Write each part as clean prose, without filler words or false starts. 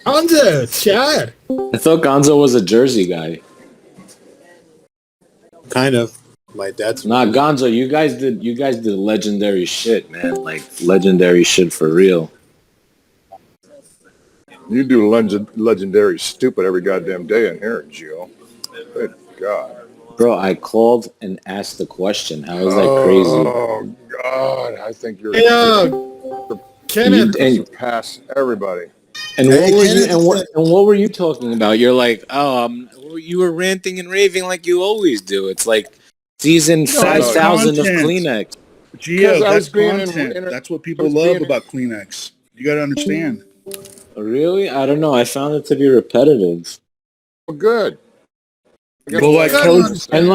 Gonzo, Chad. I thought Gonzo was a Jersey guy. Kind of. My dad's Nah, Gonzo, you guys did legendary shit, man. Like legendary shit for real. You do legendary stupid every goddamn day in here, Gio. Good God. Bro, I called and asked the question. How is that crazy? Oh God, I think you're Kenneth. surpass everybody. And what were you and what were you talking about? You're like, you were ranting and raving like you always do. It's like season 5,000 of Kleenex. Gio, that's content. That's what people love about Kleenex. You got to understand. Really? I don't know. I found it to be repetitive. Well, good. Well, like and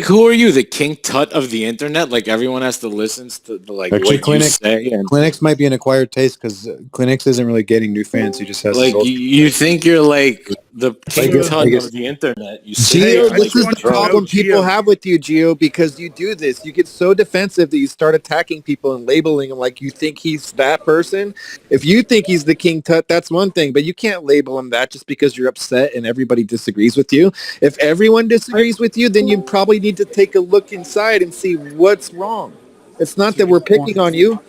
who are you, the King Tut of the internet? Like everyone has to listen to like actually, what Kleenex, you say. And Kleenex might be an acquired taste because Kleenex isn't really getting new fans. He just has like you think you're like the King Tut of the internet. You say Gio, this is the problem people have with you, Gio, because you do this. You get so defensive that you start attacking people and labeling them like you think he's that person. If you think he's the King Tut, that's one thing, but you can't label him that just because you're upset and everybody disagrees with you. If everyone disagrees with you, then you probably need to take a look inside and see what's wrong. It's not that we're picking on you.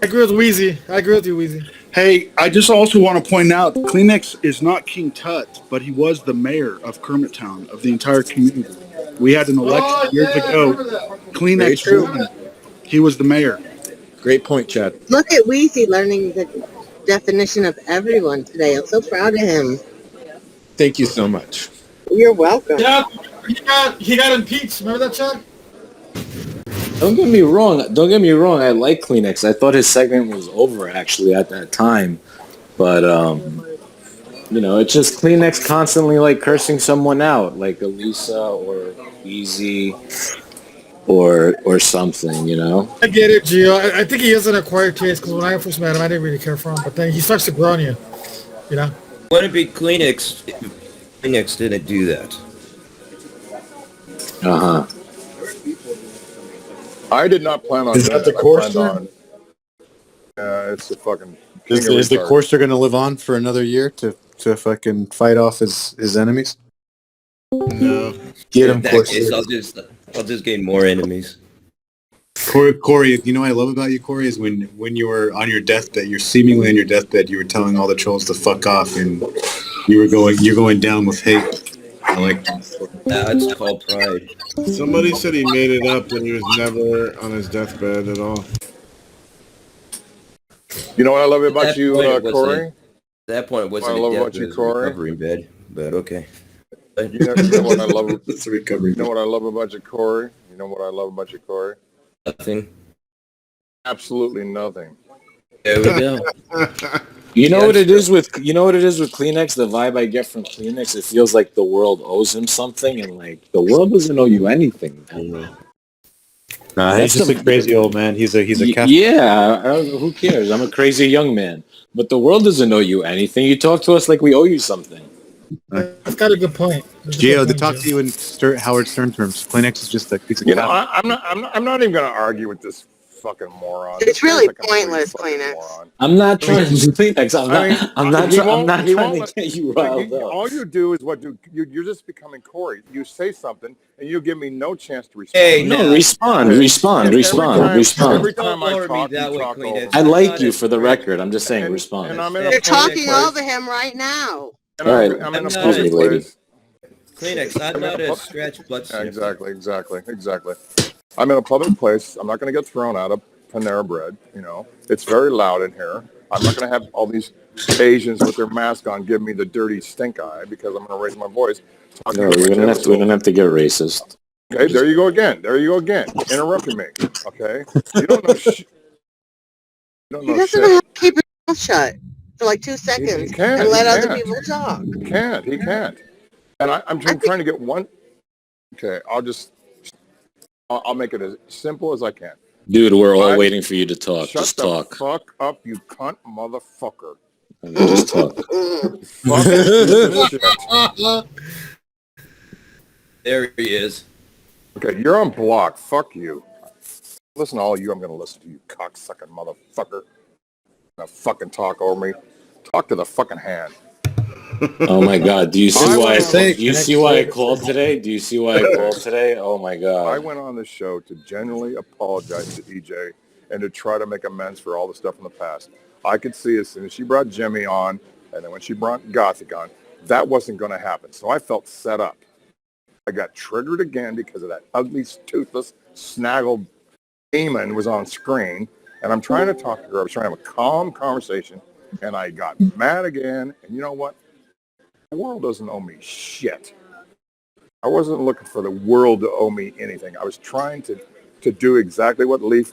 I agree with Wheezy. I agree with you, Wheezy. Hey, I just also want to point out, Kleenex is not King Tut, but he was the mayor of Kermittown, of the entire community. We had an election years ago. Kleenex won. He was the mayor. Great point, Chad. Look at Wheezy learning the definition of everyone today. I'm so proud of him. Thank you so much. You're welcome. Yeah, he got impeached. Remember that, Chad? Don't get me wrong. I like Kleenex. I thought his segment was over actually at that time, but it's just Kleenex constantly like cursing someone out, like Elisa or Easy or something. I get it, Gio. I think he is an acquired taste because when I first met him, I didn't really care for him, but then he starts to grow on you. Wouldn't it be Kleenex? Kleenex didn't do that. I did not plan on. Is that the Courser? It's the fucking. Is the Courser going to live on for another year to fucking fight off his enemies? No. Get him, Courser. I'll just gain more enemies. Corey, you know what I love about you, Corey, is when you were on your deathbed, you're seemingly on your deathbed, you were telling all the trolls to fuck off, and you're going down with hate. I like that. That's called pride. Somebody said he made it up that he was never on his deathbed at all. You know what I love about you, Corey? At that point, what's I love about you, Corey? Recovery bed, but okay. You know what I love? It's a recovery. You know what I love about you, Corey? You know what I love about you, Corey? Nothing. Absolutely nothing. There we go. You know what it is with Kleenex? The vibe I get from Kleenex, it feels like the world owes him something, and like the world doesn't owe you anything. Nah, he's just a crazy old man. He's a KAF. Yeah, who cares? I'm a crazy young man, but the world doesn't owe you anything. You talk to us like we owe you something. That's got a good point. Gio, to talk to you in Howard Stern terms, Kleenex is just a piece of KAF. I'm not even going to argue with this fucking moron. It's really pointless, Kleenex. I'm not trying to do Kleenex. I'm not trying to get you riled up. All you do is you're just becoming Corey. You say something and you give me no chance to respond. Hey, no, respond. Every time I talk, you talk over. I like you for the record. I'm just saying respond. You're talking over him right now. All right, excuse me, lady. Kleenex, I'm not a stretch butt. Exactly. I'm in a public place. I'm not going to get thrown out of Panera Bread. It's very loud in here. I'm not going to have all these Asians with their mask on give me the dirty stink eye because I'm going to raise my voice. No, we don't have to get racist. Okay, there you go again. Interrupting me. Okay, you don't know shit. He doesn't have to keep his mouth shut for like 2 seconds and let other people talk. He can't. And I'm trying to get one. Okay, I'll make it as simple as I can. Dude, we're all waiting for you to talk. Just talk. Shut the fuck up, you cunt motherfucker. Just talk. There he is. Okay, you're on block. Fuck you. Listen to all you. I'm going to listen to you, cocksucking motherfucker. Gonna fucking talk over me. Talk to the fucking hand. Oh my God! Do you see I why? was Do you see why I called today? Do you see why I called today? Oh my I God! went on this show to genuinely apologize to EJ and to try to make amends for all the stuff in the past. I could see as soon as she brought Jimmy on, and then when she brought Gothic on, that wasn't going to happen. So I felt set up. I got triggered again because of that ugly, toothless, snaggled demon was on screen, and I'm trying to talk to her. I was trying to have a calm conversation, and I got mad again. And you know what? The world doesn't owe me shit. I wasn't looking for the world to owe me anything. I was trying to do exactly what Leaf,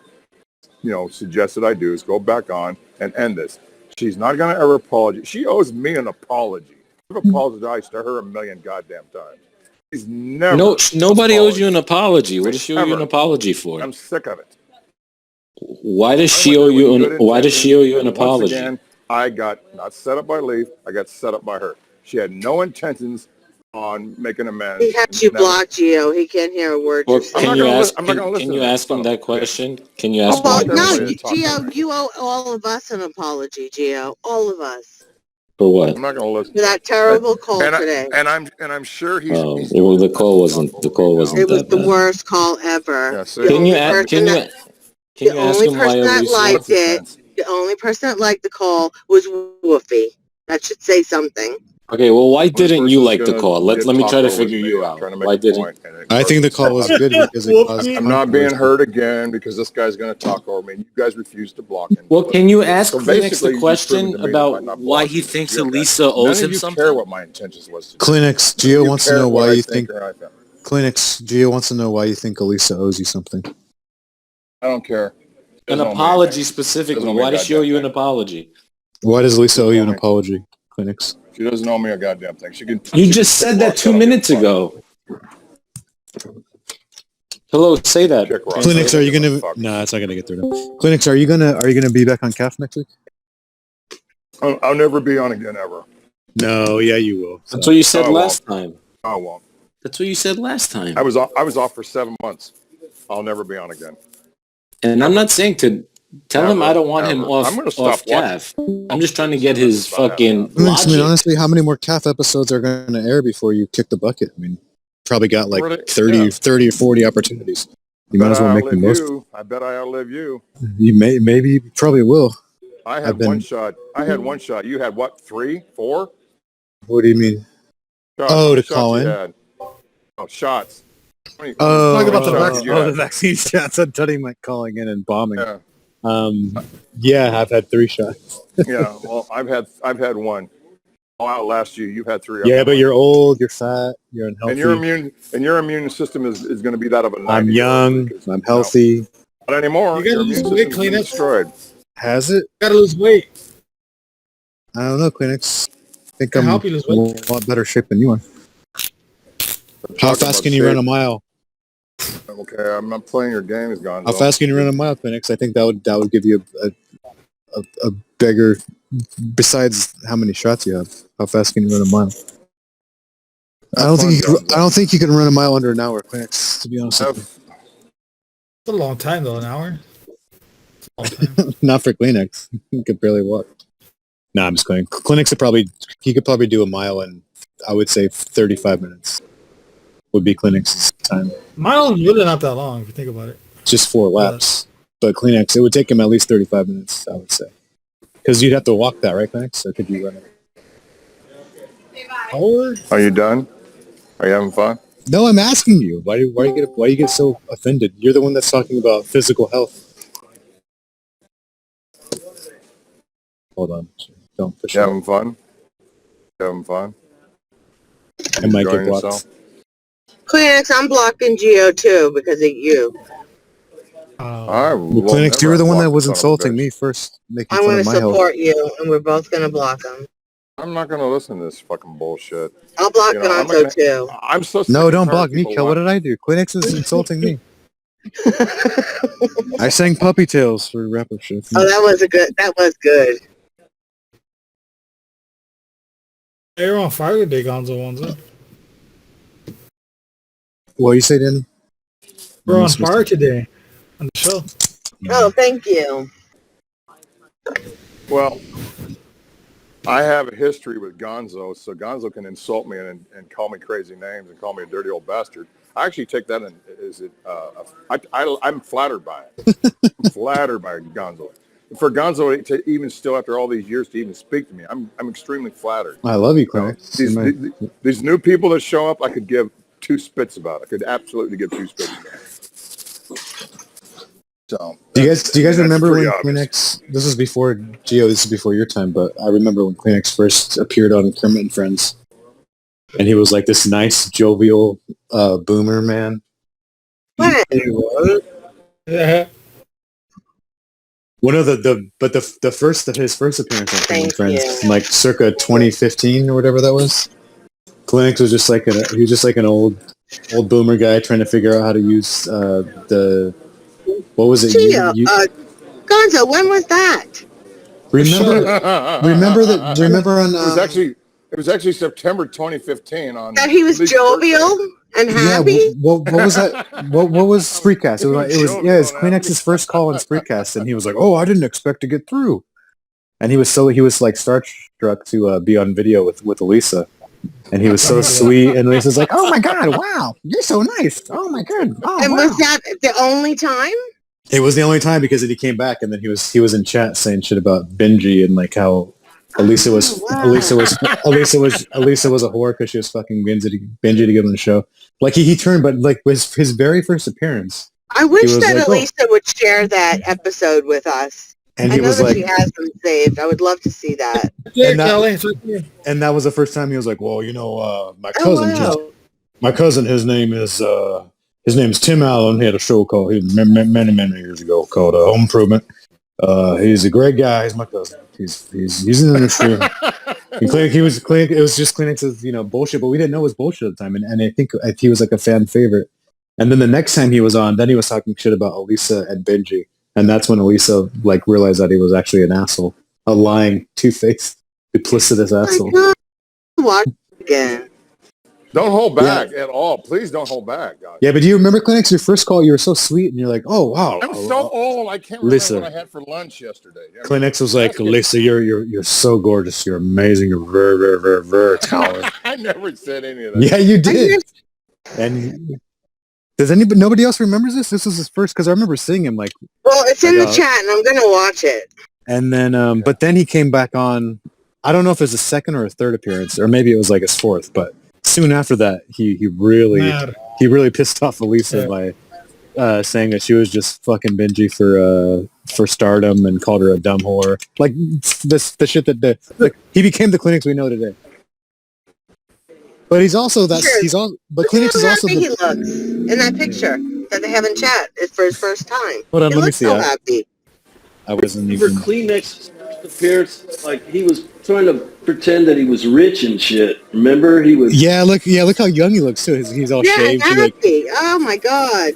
suggested I do, is go back on and end this. She's not going to ever apologize. She owes me an apology. I've apologized to her a million goddamn times. She's never. No, nobody owes you an apologized. apology. What does she owe you an apology for? I'm sick of it. Why does she owe you an? Why does she owe you an apology? Once again, I got not set up by Leaf. I got set up by her. She had no intentions on making amends. He has you blocked, Gio. He can't hear a word Or you're saying. can you ask? I'm not gonna listen Can you to ask that. him that question? Can you ask Well, him that no, question? Gio, you owe all of us an apology, Gio. All of us. For what? I'm not going to listen For that terrible call today. And I'm sure he's. Oh, he's well, doing the call wasn't. The call wasn't It was that the bad. worst call ever. Yeah, The Can you only ask? person that Can you ask him why Elisa? liked it, the only person that liked the call was Woofy. That should say something. Okay, well, why didn't you like the call? Let me try to talked over figure me. you I'm out. trying to make Why a didn't? point, and I think the call was good because it caused I'm not being controversy. hurt again because this guy's going to talk over me. And you guys refuse to block him. Well, can you ask So Kleenex basically, the you've question proven to me that by about not why blocking he me, thinks you're okay. Elisa owes None him of you something? care what my intentions was to do. Kleenex, Gio wants to care know what why I you think. or I think. Kleenex, Gio wants to know why you think Elisa owes you something. I don't care. An Doesn't owe me apology anything. specifically. Doesn't owe me a Why does she owe goddamn you an thing. apology? Why does Elisa owe you an Doesn't owe me. apology, Kleenex? She doesn't owe me a goddamn thing. She can. You just said that 2 minutes ago. Hello, say that. Kick rocks. Kleenex, are you gonna? Fuck. No, it's not gonna get through. Kleenex, are you gonna be back on KAF next week? I'll never be on again ever. No, yeah, you will. So. That's what you said No, I last time. I won't. That's what you said last time. I was off for 7 months. I'll never be on again. And I'm not saying to tell him I don't want him off I'm gonna stop KAF. I'm just trying to get his fucking Kleenex, I mean, logic. honestly, how many more KAF episodes are going to air before you kick the bucket? I mean, probably got like Really? 30 or 40 opportunities. You might as well make the most. I bet I outlive you. You maybe you probably will. I had one shot. You had what? 3, 4? What do you mean? Shots. Oh, to Shots call you in? had. Oh, shots. Oh, Talk about the oh, vaccine. oh, the vaccine shots. I thought he meant calling in and bombing. Yeah. Yeah, I've had 3 shots. Yeah. Well, I've had one. I'll outlast you. You've had 3. Yeah, but you're old, you're fat, you're unhealthy. And your immune system is going to be that of a 90. I'm young, I'm healthy. Not anymore. You gotta Your immune lose weight, system's been Kleenex. destroyed. Has it? You gotta lose weight. I don't know, Kleenex. I think Can I'm help you lose in weight. a lot better shape than you are. How fast can you run a mile? Okay, I'm not playing your game. Is gone. How fast can you run a mile, Kleenex? I think that would give you a bigger. Besides how many shots you have, how fast can you run a mile? I don't think you can run a mile under an hour, Kleenex. To be honest, It's a long time though, an hour. It's a long time. not for Kleenex. He could barely walk. Nah, I'm just kidding. Kleenex could probably do a mile in, I would say, 35 minutes. Would be Kleenex's time. Mile is really not that long if you think about it. Just 4 laps. But Kleenex, it would take him at least 35 minutes, I would say. Because you'd have to walk that, right, Kleenex? Or could you run it? Are you done? Are you having fun? No, I'm asking you. Why you get so offended? You're the one that's talking about physical health. Hold on. Don't push You it. having fun? You having fun? I might get Enjoying blocked. yourself? Kleenex, I'm blocking Gio too because of you. I Well, will Kleenex, you never were the one that block was the son of a insulting bitch. me first, making I'm fun going of to my health. support you, and we're both going to block him. I'm not going to listen to this fucking bullshit. I'll block You know, I'm not Gonzo gonna- too. I'm so sick No, and don't tired block of me, people Kel. What did I do? Kleenex is insulting me. I sang Puppy Tales for rapper shit. Oh, that was good. Hey, you're on fire today, Gonzo Wanza. What you say, Danny? We're on fire today on the show. Oh, thank you. Well, I have a history with Gonzo, so Gonzo can insult me and call me crazy names and call me a dirty old bastard. I actually take that in. I'm flattered by it. I'm flattered by Gonzo. For Gonzo to even still after all these years to even speak to me, I'm extremely flattered. I love you, Clarence. These new people that show up, I could give two spits about. I could absolutely give two spits about. So, do you guys remember when Kleenex? This is before Gio. This is before your time, but I remember when Kleenex first appeared on Kermit and Friends, and he was like this nice, jovial boomer man. What? Yeah. One of his first appearance on Kermit and Friends, like circa 2015 or whatever that was. Kleenex was just like an old boomer guy trying to figure out how to use the. What was it? Gio, Gonzo, when was that? Remember that? Remember on? It was actually September 2015. On that he was jovial and happy. Yeah. What was that? What was Spreecast? It was Kleenex's first call on Spreecast, and he was like, "Oh, I didn't expect to get through," and he was like starstruck to be on video with Elisa. And he was so sweet, and Lisa's like, "Oh my God, wow, you're so nice! Oh my God!" Oh, and was that the only time? It was the only time because then he came back, and then he was in chat saying shit about Benji and like how Elisa was a whore because she was fucking Benji to get on the show. Like he turned, but like was his very first appearance. I wish that like, Elisa would share that episode with us. And I he know was that like, she has them saved. I would love to see that. And that was the first time he was like, "Well, you know, my cousin, his name is Tim Allen. He had a show called many years ago called Home Improvement. He's a great guy. He's my cousin. He's in the industry." It was just Kleenex's, bullshit, but we didn't know it was bullshit at the time. And I think he was like a fan favorite. And then the next time he was on, then he was talking shit about Elisa and Benji. And that's when Elisa like realized that he was actually an asshole, a lying, two-faced, duplicitous asshole. Watch again. Don't hold back at all. Please don't hold back, guys. Yeah, but do you remember Kleenex? Your first call, you were so sweet, and you're like, "Oh wow, I'm so old. I can't remember what I had for lunch yesterday." Kleenex was like, "Lisa, you're so gorgeous. You're amazing. You're very, very, very, very talented." I never said any of that. Yeah, you did. And does nobody else remembers this? This was his first, because I remember seeing him like. Well, it's in the chat, and I'm gonna watch it. And then, but then he came back on. I don't know if it was a second or a third appearance, or maybe it was like his fourth. But soon after that, he really pissed off Elisa by saying that she was just fucking Benji for stardom and called her a dumb whore. Like the shit that he became the Kleenex we know today. But he's also that. Sure. He's all. But Kleenex is also. He looks in that picture that they have in chat. It's for his first time. Hold on, let me see. So happy. I wasn't even. For Kleenex's first appearance, like he was trying to pretend that he was rich and shit. Remember, he was. Yeah, look how young he looks too. He's all shaved. Happy. Oh my God.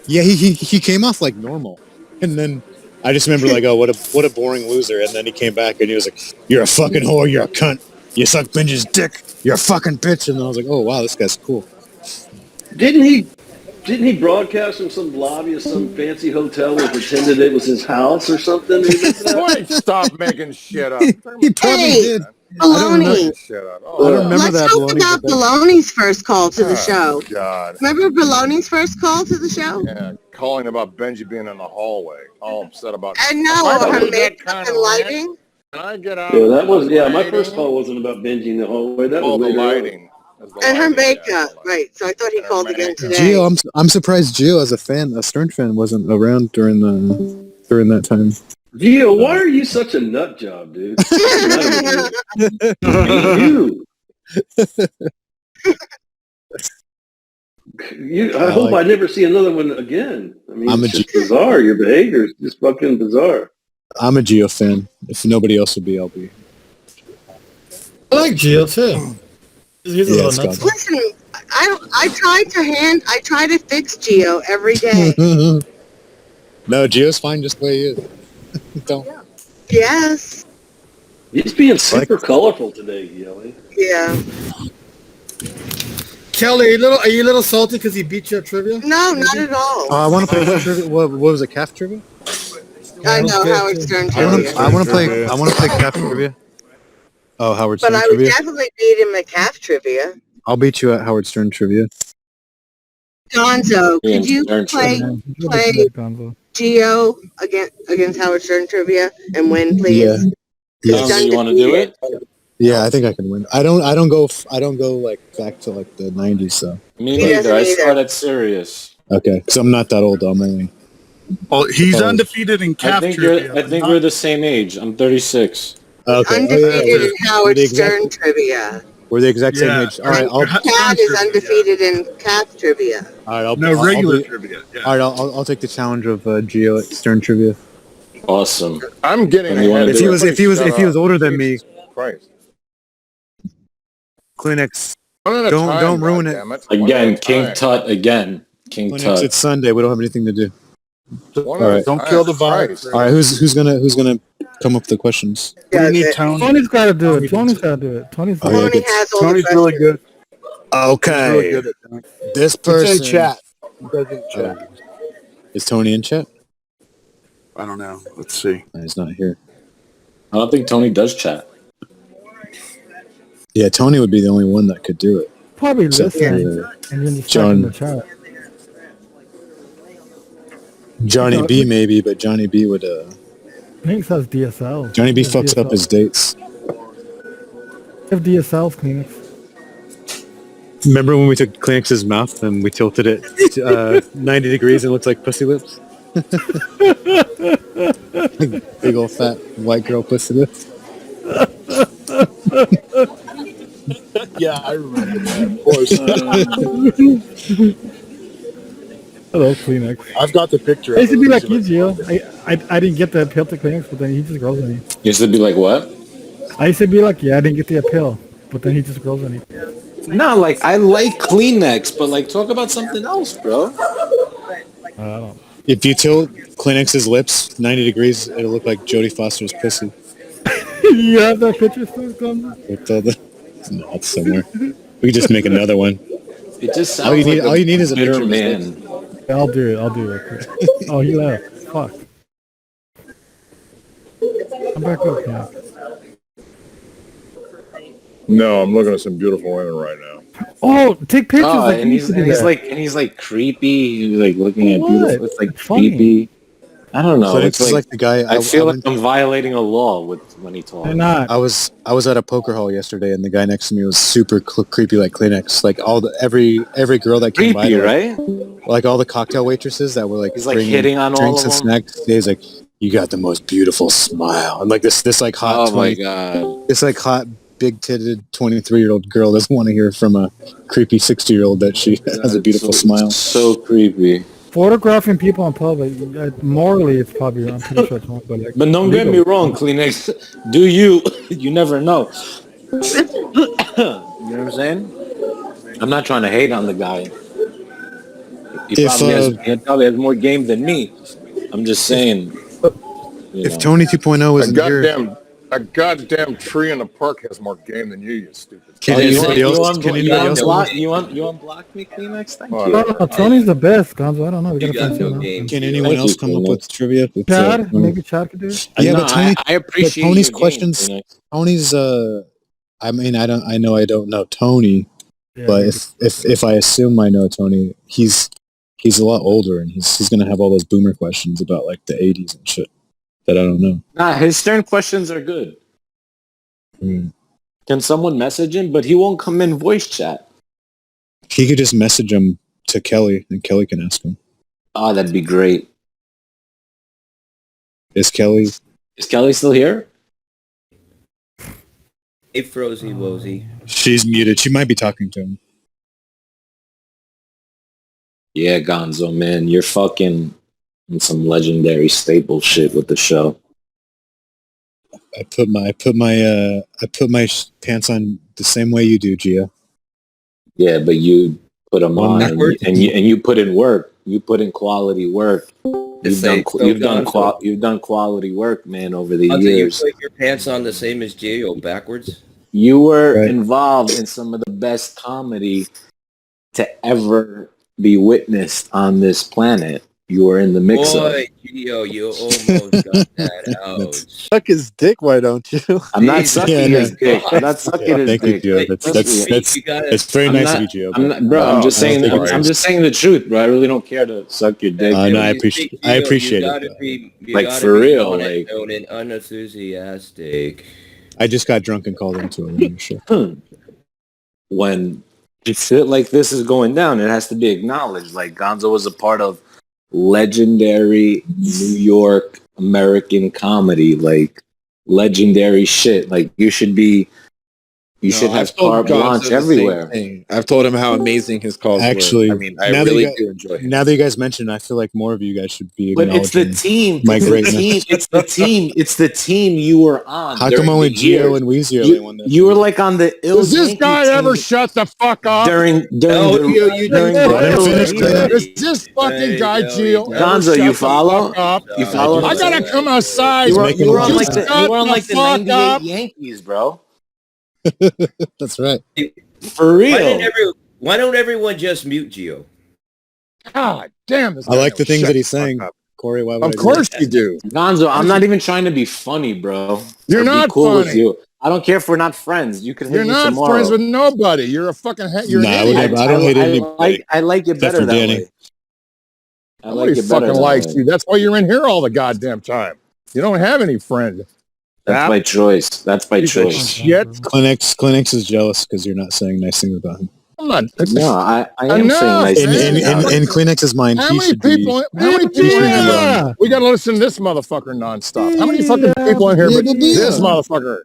Yeah, he came off like normal, and then I just remember like, oh, what a boring loser. And then he came back and he was like, "You're a fucking whore. You're a cunt. You suck Benji's dick. You're a fucking bitch." And then I was like, "Oh wow, this guy's cool." Didn't he broadcast from some lobby of some fancy hotel and pretended it was his house or something? Boy, stop making shit up. He probably did. Baloney. I don't remember that. Let's talk about Baloney's first call to the show. God. Remember Baloney's first call to the show? Yeah, calling about Benji being in the hallway, all upset about. I know, her makeup and lighting. Can I get out? Yeah, that was my first call wasn't about Benji in the hallway. That was the lighting. And her makeup, right? So I thought he called again today. Gio, I'm surprised Gio, as a Stern fan, wasn't around during that time. Gio, why are you such a nut job, dude? I hope I never see another one again. I mean, it's just bizarre. Your behavior is just fucking bizarre. I'm a Gio fan. If nobody else would be, I'll be. I like Gio too. He's a little nuts. Listen, I try to fix Gio every day. No, Gio's fine just the way he is. Don't. Yes. He's being super colorful today, Yelly. Yeah. Kelly, are you a little salty because he beat you at trivia? No, not at all. I want to play trivia. What was it, KAF trivia? I know how it's done trivia. I want to play KAF trivia. Oh, Howard But Stern I would trivia. definitely beat him at KAF trivia. I'll beat you at Howard Stern trivia. Gonzo, could you play Yeah, he's really play good, Gonzo. Geo against Howard Stern trivia and win, Yeah. please? Yes. Gonzo, you want to do it? Yeah, I think I can win. I don't go like back to like the 90s. So Me He neither. doesn't I either. started serious. okay, because I'm not that old. I'm only. Well, he's Oh. undefeated in I calf think trivia. I think we're the same age. I'm 36. Okay. Undefeated in Howard We're the exact- Stern trivia. We're the exact same Yeah. age. All right. And Chad is undefeated in KAF trivia. All right. No, regular trivia. Yeah. All right. I'll take the challenge of Geo at Stern trivia. Awesome. I'm getting You wanna ahead. do it? If he was older than me, Christ. Kleenex. One at a Don't time, ruin it. goddammit. One Again, at a King time. Tut again. King Kleenex, Tut. it's Sunday. We don't have anything to do. One All at a right. Don't time. kill the vibe. Christ. All right. Who's gonna come up with the questions? What do you need, Does it. Tony? Tony's got to do it. Tony's got to do it. Tony's Oh, yeah, Tony good. has all the Tony's questions. really good. Okay. He's really good at that. This It's person. in chat. He does in chat. Is Tony in chat? I don't know. Let's see. No, he's not here. I don't think Tony does chat. Yeah, Tony would be the only one that could do it. probably Except listening for and then just John- type in the chat. Johnny B maybe, but Johnny B would Kleenex has DSL. Johnny B He has fucks up DSL. his dates. Have DSLs, Kleenex. Remember when we took Kleenex's mouth and we tilted it 90 degrees and it looked like pussy lips? Big old fat white girl pussy lips. Yeah, I remember that. Of course. Hello, Kleenex. I've got the picture. I used to of be it. like you, Gio. I didn't get the appeal to Kleenex, but then he just grows on you. You used to be like, what? I used to be like, yeah, I didn't get the appeal, but then he just grows on you. No, like, I like Kleenex, but, like, talk about something else, bro. I don't. If you tilt Kleenex's lips 90 degrees, it'll look like Jodie Foster's pussy. You have that picture still, Gonzo? With all the... No, it's somewhere. We could just make another one. It just sounds All you need- like all you need is a bitter picture of his man. Yeah, I'll do it. I'll do it. Real quick. Oh, he left. Fuck. I'm back up now. No, I'm looking at some beautiful women right now. Oh, take pictures. Oh, like and you he's, used to do and he's that. like, and he's like creepy. He's like looking at What? beautiful. It's like It's funny. creepy. I don't know. Kleenex It's is like the guy... I feel like went- I'm violating a law with when he talks. They're not. I was at a poker hall yesterday, and the guy next to me was super creepy, like Kleenex. Like every girl that came by, Creepy, like, right? like all the cocktail waitresses that were like He's like bringing hitting on all drinks of and them. snacks. He's like, "You got the most beautiful smile," and like this like hot Oh my 20, god. this like hot big titted 23-year-old girl doesn't want to hear from a creepy 60-year-old that she has a beautiful smile. So creepy. Photographing people in public, morally, it's probably, I'm pretty sure it's wrong, but like... But don't get me legal. wrong, Kleenex. Do you? You never know. You know what I'm saying? I'm not trying to hate on the guy. He probably has more game than me. I'm just saying. If Tony 2.0 A wasn't here, goddamn tree in the park has more game than you stupid. can anybody else? Can anybody else? You unblock me, Kleenex? Thank Well, you. No, Tony's the best, Gonzo. I don't know. We You gotta got find no out. game. Can anyone Thank else you, come up Kleenex. with trivia? With, Chad? Tony? Maybe Chad could do it? Yeah, No, but Tony, I appreciate Tony's your game, questions. Kleenex. Tony's I mean, I know I don't know Tony, Yeah, but maybe. if I assume I know Tony, he's a lot older and he's gonna have all those boomer questions about like the 80s and shit that I don't know. Nah, his stern questions are good. Mm. Can someone message him? But he won't come in voice chat. He could just message him to Kelly and Kelly can ask him. Oh, that'd be great. Is Kelly? Is Kelly still here? Hey, Frozy Wozy. She's muted. She might be talking to him. Yeah, Gonzo, man. You're fucking in some legendary staple shit with the show. I put my pants on the same way you do, Gia. Yeah, but you put them Well, on not and you put in work. You put in quality work. You've done quality work, man, over the You years. put your pants on the same as J.O. backwards? You were Right. involved in some of the best comedy to ever be witnessed on this planet. You were in the mix-up. Boy, Gio, you almost got that out. Suck his dick, why don't you? I'm not Jesus sucking his dick. Christ. I'm not sucking his Thank you, dick. Gio. You gotta- That's very I'm nice not, of you, Gio. I'm not, bro. I'm just saying. I don't think I'm just saying the truth, bro. I really don't care to suck your dick. No, when I you appreciate. speak, I Gio, appreciate you it. gotta be, you Like, gotta for be real, monotone and unenthusiastic. I just got drunk and called into a show. When shit like this is going down, it has to be acknowledged. Like Gonzo was a part of legendary New York American comedy, like legendary shit. Like you should have carte blanche everywhere. I've told him how amazing his calls Actually, were. I mean, I now that really you guys- do enjoy him. Now that you guys mentioned, I feel like more of you guys should be But it's the acknowledging team. my It's the greatness. team. It's the team. It's the team you were on. How during come only the years. Gio and Weezy are the one that You were like on the ill. Does this Yankee guy team ever shut the fuck up? during No, the you during didn't. Let him finish, the Does this fucking guy Gio ever Gonzo, shut you the follow? fuck up? You follow? I gotta come outside. You were, making you were a on lot like of the sense. you were on like the Fuck '98 up. Yankees, bro. That's right. For real. Why don't everyone just mute Gio? God damn this. I guy like the never things shut that he's the fuck saying. up. Corey, why would I Of do course that? you do. Gonzo, I'm not even trying to be funny, bro. You're Or be not cool with funny. you. I don't care if we're not friends. You can hit You're me not tomorrow. friends with nobody. You're a fucking you're Nah, I an would idiot. never. I don't hate anybody. I like it Except better for that Danny. way. I Nobody like it better fucking that likes way. you. That's why you're in here all the goddamn time. You don't have any friends. That's by choice. That's by Piece of choice. shit. Clinics is jealous because you're not saying nice things about him. I'm not. No, I am saying Enough, nice In man. things about in it. Kleenex's mind, How he many should be. people? How many people in here? Yeah. We gotta listen to this motherfucker nonstop. How many fucking people in here? But this motherfucker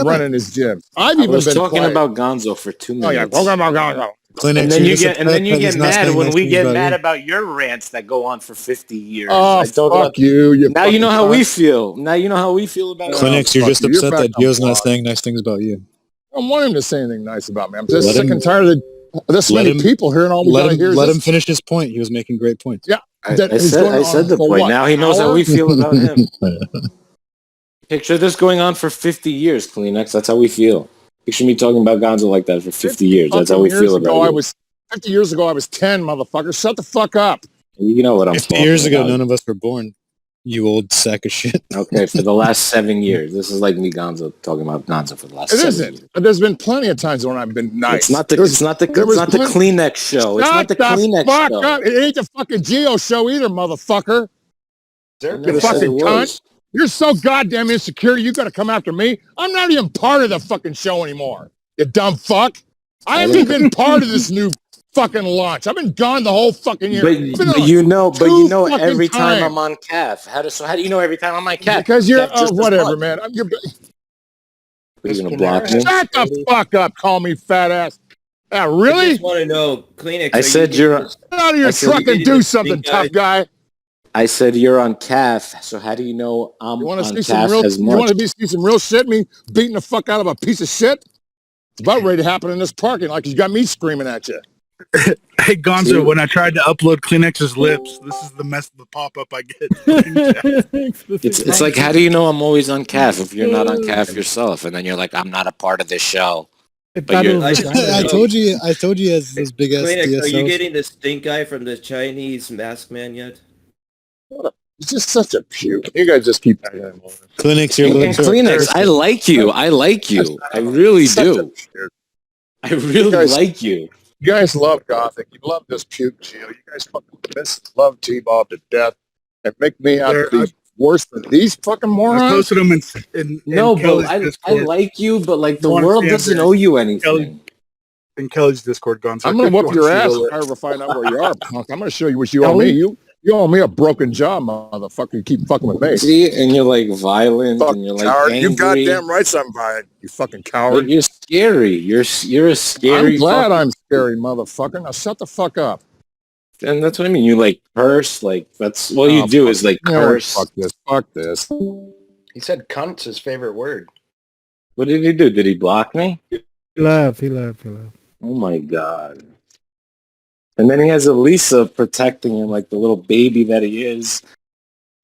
running his gym. I've I even was been talking quiet. about Gonzo for 2 Oh yeah, minutes. go, go, go, go, go. Kleenex, And then you're you just get upset that he's not mad saying when nice we things get about mad you. about your rants that go on for 50 years. Oh I talk fuck about you! You now you know how fucking we cunt. feel. Now you know how we feel about it. Kleenex, you're fuck just you. You're upset back that on Gio's not block. saying nice things about you. I don't want him to say anything nice about me. I'm just Let sick him- and tired of this let many him- people here, and all we Let gotta him hear is let this. him finish his point. He was making great points. Yeah, that I he's going on said the for point. what, Now he knows how hour? we feel about him. Picture this going on for 50 years, Kleenex. That's how we feel. Picture me talking about Gonzo like that for 50 years. That's how fucking we years feel ago, about you. 50 years ago, I was 10, motherfucker. Shut the fuck up. You know what I'm 50 talking years ago, about. none of us were born. You old sack of shit. Okay, for the last 7 years. This is like me Gonzo talking about Gonzo for the last It 7 isn't. years. There's been plenty of times when I've been nice. It's not the There was plenty- Kleenex show. It's not Shut the Kleenex fuck show. up. It ain't the fucking Geo show either, motherfucker. I You never said fucking it cunt. was. You're so goddamn insecure. You gotta come after me. I'm not even part of the fucking show anymore. You dumb fuck. I haven't even been part of this new fucking launch. I've been gone the whole fucking year. I've been But on you know two every fucking time times. I'm on KAF. How do you know every time I'm on KAF? Because you're KAF just as whatever, much. man. You're, Are you gonna block me? shut the fuck up. Call me fat ass. I Really? just want to know, Kleenex. I are said you you're. Get out of your I said truck you and getting do this something, stink eye? tough guy. I said you're on KAF. So how do you know I'm You want on to see some KAF real? as You much? want to see some real shit? Me beating the fuck out of a piece of shit. It's about ready to happen in this parking lot. You got me screaming at you. Hey Gonzo, See? when I tried to upload Kleenex's lips, this is the pop-up I get. It's like, how do you know I'm always on KAF if you're not on KAF yourself? And then you're like, I'm not a part of this show. But you're, I just wanna I know, told you he has those big ass Kleenex, are you DSLs. getting the stink eye from the Chinese mask man yet? It's just such a puke. You guys just keep. Kleenex, your and lips are Kleenex, I like you. I like you. I really Such a do. puke. I really guys- like you. You guys love Gothic. You love this puke Geo. You guys fucking love T-Bob to death and make me out to be worse than these fucking I morons. posted them in No, but Kelly's I Discord. like you, but like the You wanna world stand doesn't there? owe you anything. In Kelly's Discord, Gonzo. I'm gonna If you whoop want your to see ass the if I lip. ever find out where you are, punk. I'm gonna show you what you owe me. You owe me a broken jaw, motherfucker. You keep fucking with me. See, and you're like violent, Fuck and you're like coward. angry. You goddamn right I'm violent. You fucking Like, coward. you're scary. You're a scary. I'm glad fucking- I'm scary, motherfucker. Now shut the fuck up. And that's what I mean. You like curse. Like that's what you Oh, do fuck. is like You know what? curse. Fuck this. Fuck this. He said cunt's his favorite word. What did he do? Did he block me? He left. Oh my god. And then he has Elisa protecting him like the little baby that he is.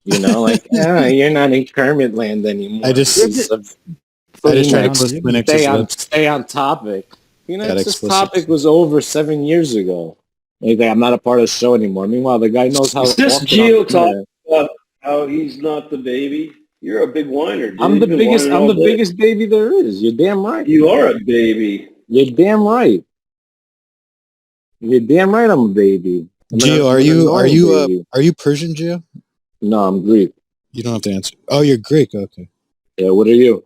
You know, like, you're not in Kermit land anymore. I just tried Kleenex, Kleenex's lips. stay on topic. You know, That this explicit. topic was over 7 years ago. He's like, I'm not a part of the show anymore. Meanwhile, the guy knows how. Is this often Gio I'm talking about how he's not the baby? You're a big whiner, dude. I'm the You've been biggest. whining I'm all the day. biggest baby there is. You're damn right. You are a baby. You're damn right. You're damn right. I'm a baby. Gio, are you Persian, Gio? No, I'm Greek. You don't have to answer. Oh, you're Greek. Okay. Yeah. What are you?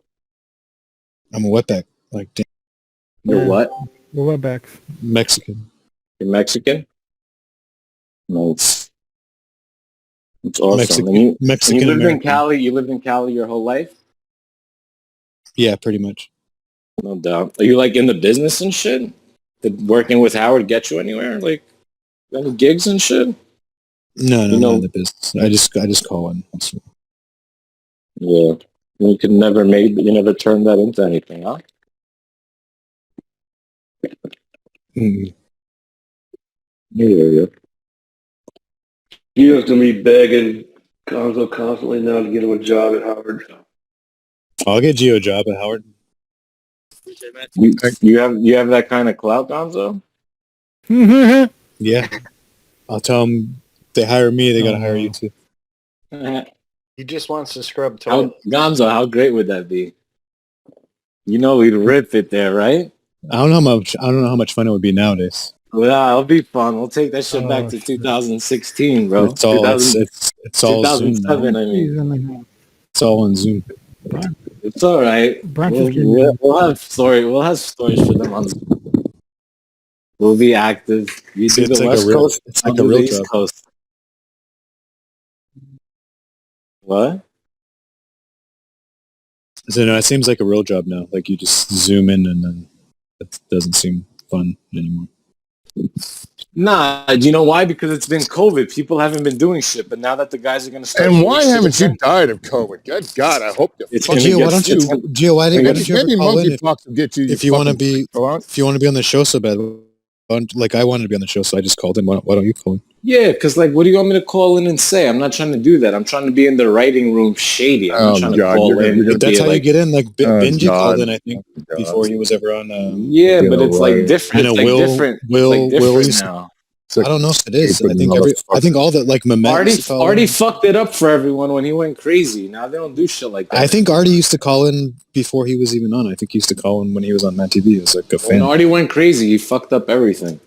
I'm a wetback. Like, damn. You're what? We're wetbacks. Mexican. You're Mexican. Nice. It's awesome. Mexican and you lived American. in Cali. You lived in Cali your whole life. Yeah, pretty much. No doubt. Are you like in the business and shit? Did working with Howard get you anywhere? Like any gigs and shit? No, You know- not in the business. I just call in. Yeah. You could never you never turned that into anything, huh? Mm. Yeah. You have to be begging Gonzo constantly now to get him a job at Howard. I'll get Gio a job at Howard. You have that kind of clout, Gonzo? Yeah. I'll tell them they hire me, they gotta hire you too. He just wants to scrub How, toilet. Gonzo, how great would that be? You know we'd rip it there, right? I don't know how much fun it would be nowadays. Well, it'll be fun. We'll take that shit back to 2016, bro. It's all 2000 it's all Zoom now. 2007, I mean. It's all on Zoom. It's all right. We'll have stories for them on. We'll be active. You do the West Coast. It's I'll like a do real the East job. Coast. What? So no, it seems like a real job now. Like you just zoom in and then it doesn't seem fun anymore. Nah, do you know why? Because it's been COVID. People haven't been doing shit, but now that the guys are going to start. And why haven't you died of COVID? Good God, I hope you. Gio, why don't you? Gio, why didn't you ever call in? If you want to be on the show so bad, like I wanted to be on the show, so I just called in. Why don't you call in? Yeah, because like, what do you want me to call in and say? I'm not trying to do that. I'm trying to be in the writing room shady. I'm not trying to call in. But that's how you get in. Like Benji called in, I think, before he was ever on. Yeah, but it's like different. It's like different. Will different now. I don't know if it is. I think all that like Artie fucked it up for everyone when he went crazy. Now they don't do shit like that. I think Artie used to call in before he was even on. I think he used to call in when he was on Matt TV. He was like a fan. When Artie went crazy, he fucked up everything.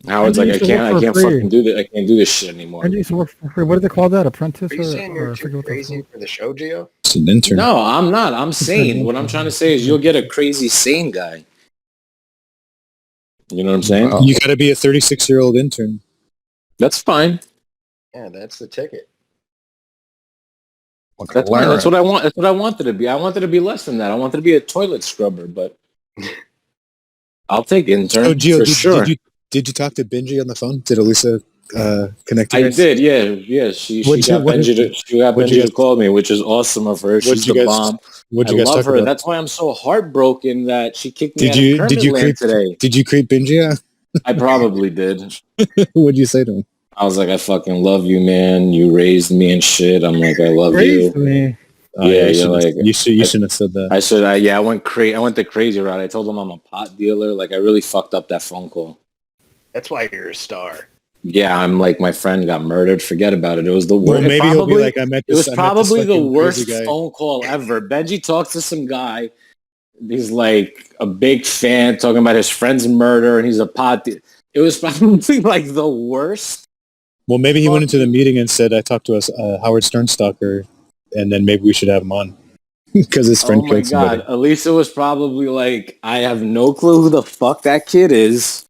Howard's like, I can't fucking do that. I can't do this shit anymore. I used to work for free. What do they call that? Apprentice? Are you saying you're too crazy for the show, Gio? It's an intern. No, I'm not. I'm sane. What I'm trying to say is you'll get a crazy sane guy. You know what I'm saying? You got to be a 36-year-old intern. That's fine. Yeah, that's the ticket. That's fine. That's what I want. That's what I wanted to be. I wanted to be less than that. I wanted to be a toilet scrubber, but I'll take intern Oh, Gio, for sure. Did you talk to Benji on the phone? Did Elisa connect you I guys? did, yeah. She got Benji to call me, which is awesome of her. She's the bomb. What'd you guys love talk her. about? That's why I'm so heartbroken that she kicked me out of Kermit Land today. Did you creep Benji out? I probably did. What'd you say to him? I was like, I fucking love you, man. You raised me and shit. I'm like, I love you. Me. You shouldn't have said that. I should. I went crazy. I went the crazy route. I told him I'm a pot dealer. Like, I really fucked up that phone call. That's why you're a star. Yeah, I'm like, my friend got murdered. Forget about it. It was the worst. Well, maybe he'll be like, it was probably the worst phone call ever. Benji talks to some guy. He's like a big fan, talking about his friend's murder, and he's a pot dealer. It was probably like the worst. Well, maybe he went into the meeting and said, I talked to us, Howard Stern stalker, and then maybe we should have him on. Because his friend killed somebody. Elisa was probably like, I have no clue who the fuck that kid is.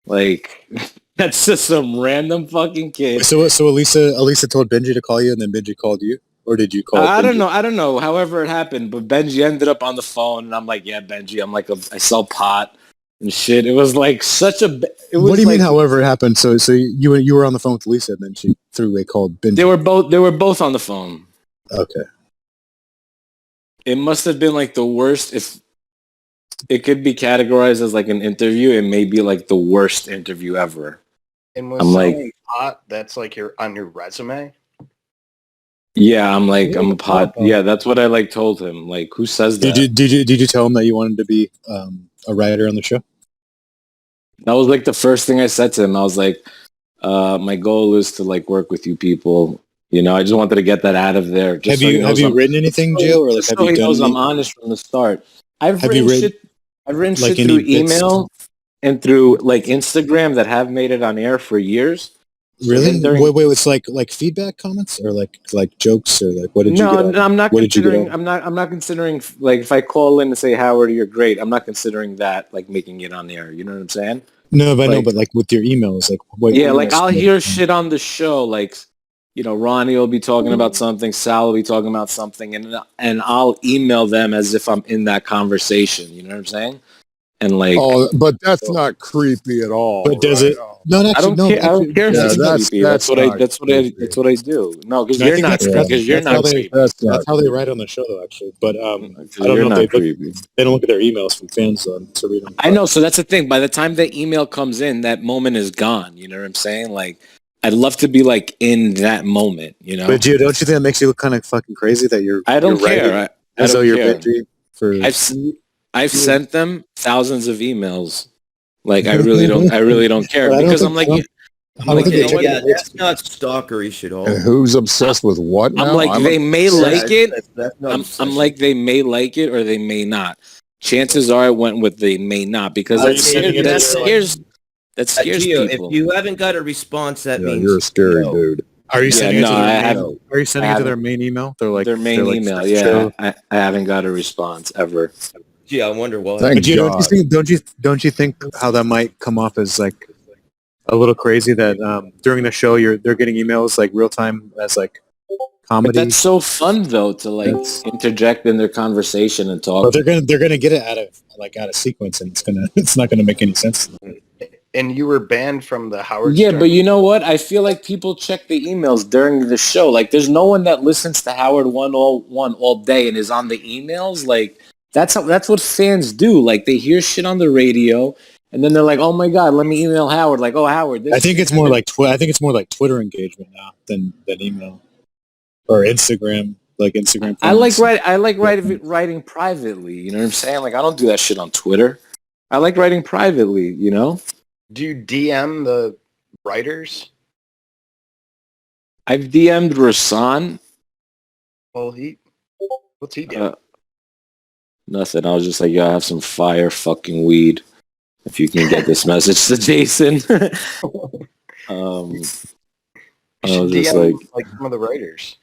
Like, that's just some random fucking kid. So Elisa told Benji to call you, and then Benji called you? Or did you call I don't know. However it happened, but Benji ended up on the phone, and I'm like, yeah, Benji, I sell pot and shit. It was like such a... What do you mean, however it happened? So you were on the phone with Lisa, and then she threw a call Benji. They were both on the phone. Okay. It must have been like the worst. If it could be categorized as like an interview, it may be like the worst interview ever. And was selling pot, that's like on your resume? Yeah, I'm a pot. Yeah, that's what I like told him. Like, who says that? Did you tell him that you wanted to be a writer on the show? That was like the first thing I said to him. I was like, my goal is to like work with you people. You know, I just wanted to get that out of there. Just Have you written anything, Jill, or like have you done? I'm honest from the start. I've Have written you read shit. I've written like shit any through bits? email and through like Instagram that have made it on air for years. So Really? then during, Wait, it's like feedback comments or like jokes or like what did you no, get? no, I'm not What did you get? considering. I'm not considering like if I call in and say Howard, you're great. I'm not considering that like making it on the air. You know what I'm saying? No, but I know, Like, but like with your emails, like what? yeah, like emails I'll what- hear shit on the show, like you know, Ronnie will be talking about something, Sal will be talking about something, and I'll email them as if I'm in that conversation. You know what I'm saying? And like, Oh, but that's not creepy at all. But does it? No, I don't care. I don't care if Yeah, it's that's creepy. That's what I. not That's what I. That's what I do. No, because No, I you're think not. Because you're that's how not they creepy. that's how they write on the show though, actually. But I don't You're know not if creepy. they don't look at their emails from fans to read them. I know. So that's the thing. By the time the email comes in, that moment is gone. You know what I'm saying? Like, I'd love to be like in that moment. You know. But Gio, don't you think that makes you look kind of fucking crazy that I don't you're writing care. I as though don't you're care. busy for? I've sent them thousands of emails. Like I really don't care But I don't because think- I'm like, I don't think they check Yeah, it. that's not stalkerish at all. And who's obsessed with what now? I'm like they may like it. That's not I'm obsession. like they may like it or they may not. Chances are I went with they may not because that scares Gio, people. if you haven't got a response, that means you're a scary no. dude. Are you sending it to no, their I main, haven't. Are you sending I it to their haven't. main email? They're like Their main they're like, email. show. Yeah, I haven't got a response ever. Gee, I wonder why. Thank But Gio, God. don't you think how that might come off as like a little crazy that during the show they're getting emails like real time as like comedy? But that's so fun though to like interject in their conversation and talk. But they're gonna get it out of sequence, and it's not gonna make any sense. And you were banned from the Howard Yeah, Stern. but you know what? I feel like people check the emails during the show. Like, there's no one that listens to Howard 101 all day and is on the emails. Like, that's what fans do. Like, they hear shit on the radio, and then they're like, "Oh my god, let me email Howard." Like, "Oh, Howard, this." I think it's more like I think it's more like Twitter engagement now than email or Instagram. Like Instagram. I like writing privately. You know what I'm saying? Like, I don't do that shit on Twitter. I like writing privately. You know. Do you DM the writers? I've DM'd Rasan. Well, what's he doing? Nothing. I was just like, yo, I have some fire fucking weed. If you can get this message to Jason. I was just like some of the writers.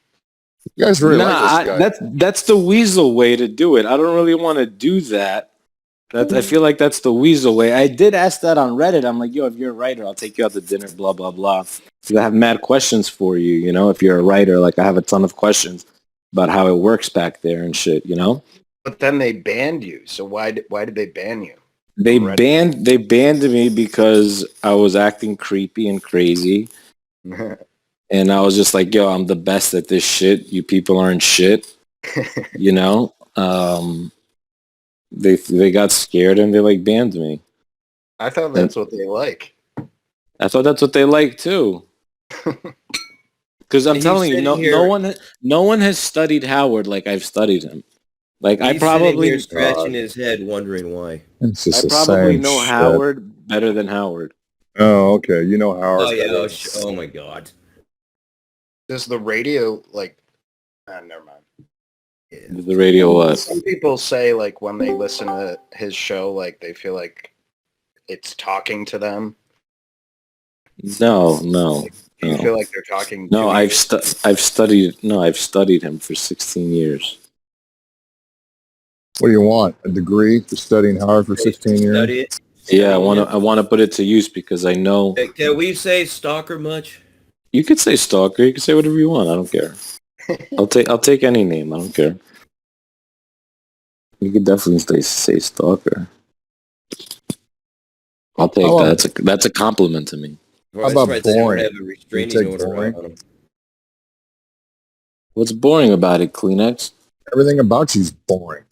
You guys really like this guy. that's the weasel way to do it. I don't really want to do that. I feel like that's the weasel way. I did ask that on Reddit. I'm like, yo, if you're a writer, I'll take you out to dinner, blah, blah, blah. Because I have mad questions for you, you know, if you're a writer. Like, I have a ton of questions about how it works back there and shit, you know? But then they banned you. So why did they ban you? They banned me because I was acting creepy and crazy. And I was just like, yo, I'm the best at this shit. You people aren't shit. You know? They got scared and they like banned me. I thought that's what they like. I thought that's what they like too. Because I'm telling you, no one has studied Howard like I've studied him. Like I probably here scratching his head, wondering why. I probably know Howard better than Howard. Oh, okay. You know Howard. Oh yeah. Oh my God. Does the radio like? Never mind. The radio what? Some people say like when they listen to his show, like they feel like it's talking to them. No. Do you feel like they're talking? No, I've studied him for 16 years. What do you want? A degree for studying Howard for 16 years? Study it. Yeah, I want to put it to use because I know. Can we say stalker much? You could say stalker. You could say whatever you want. I don't care. I'll take any name. I don't care. You could definitely say stalker. I'll take that. That's a compliment to me. How about boring? Have a restraining order on him. What's boring about it, Kleenex? Everything about you's boring.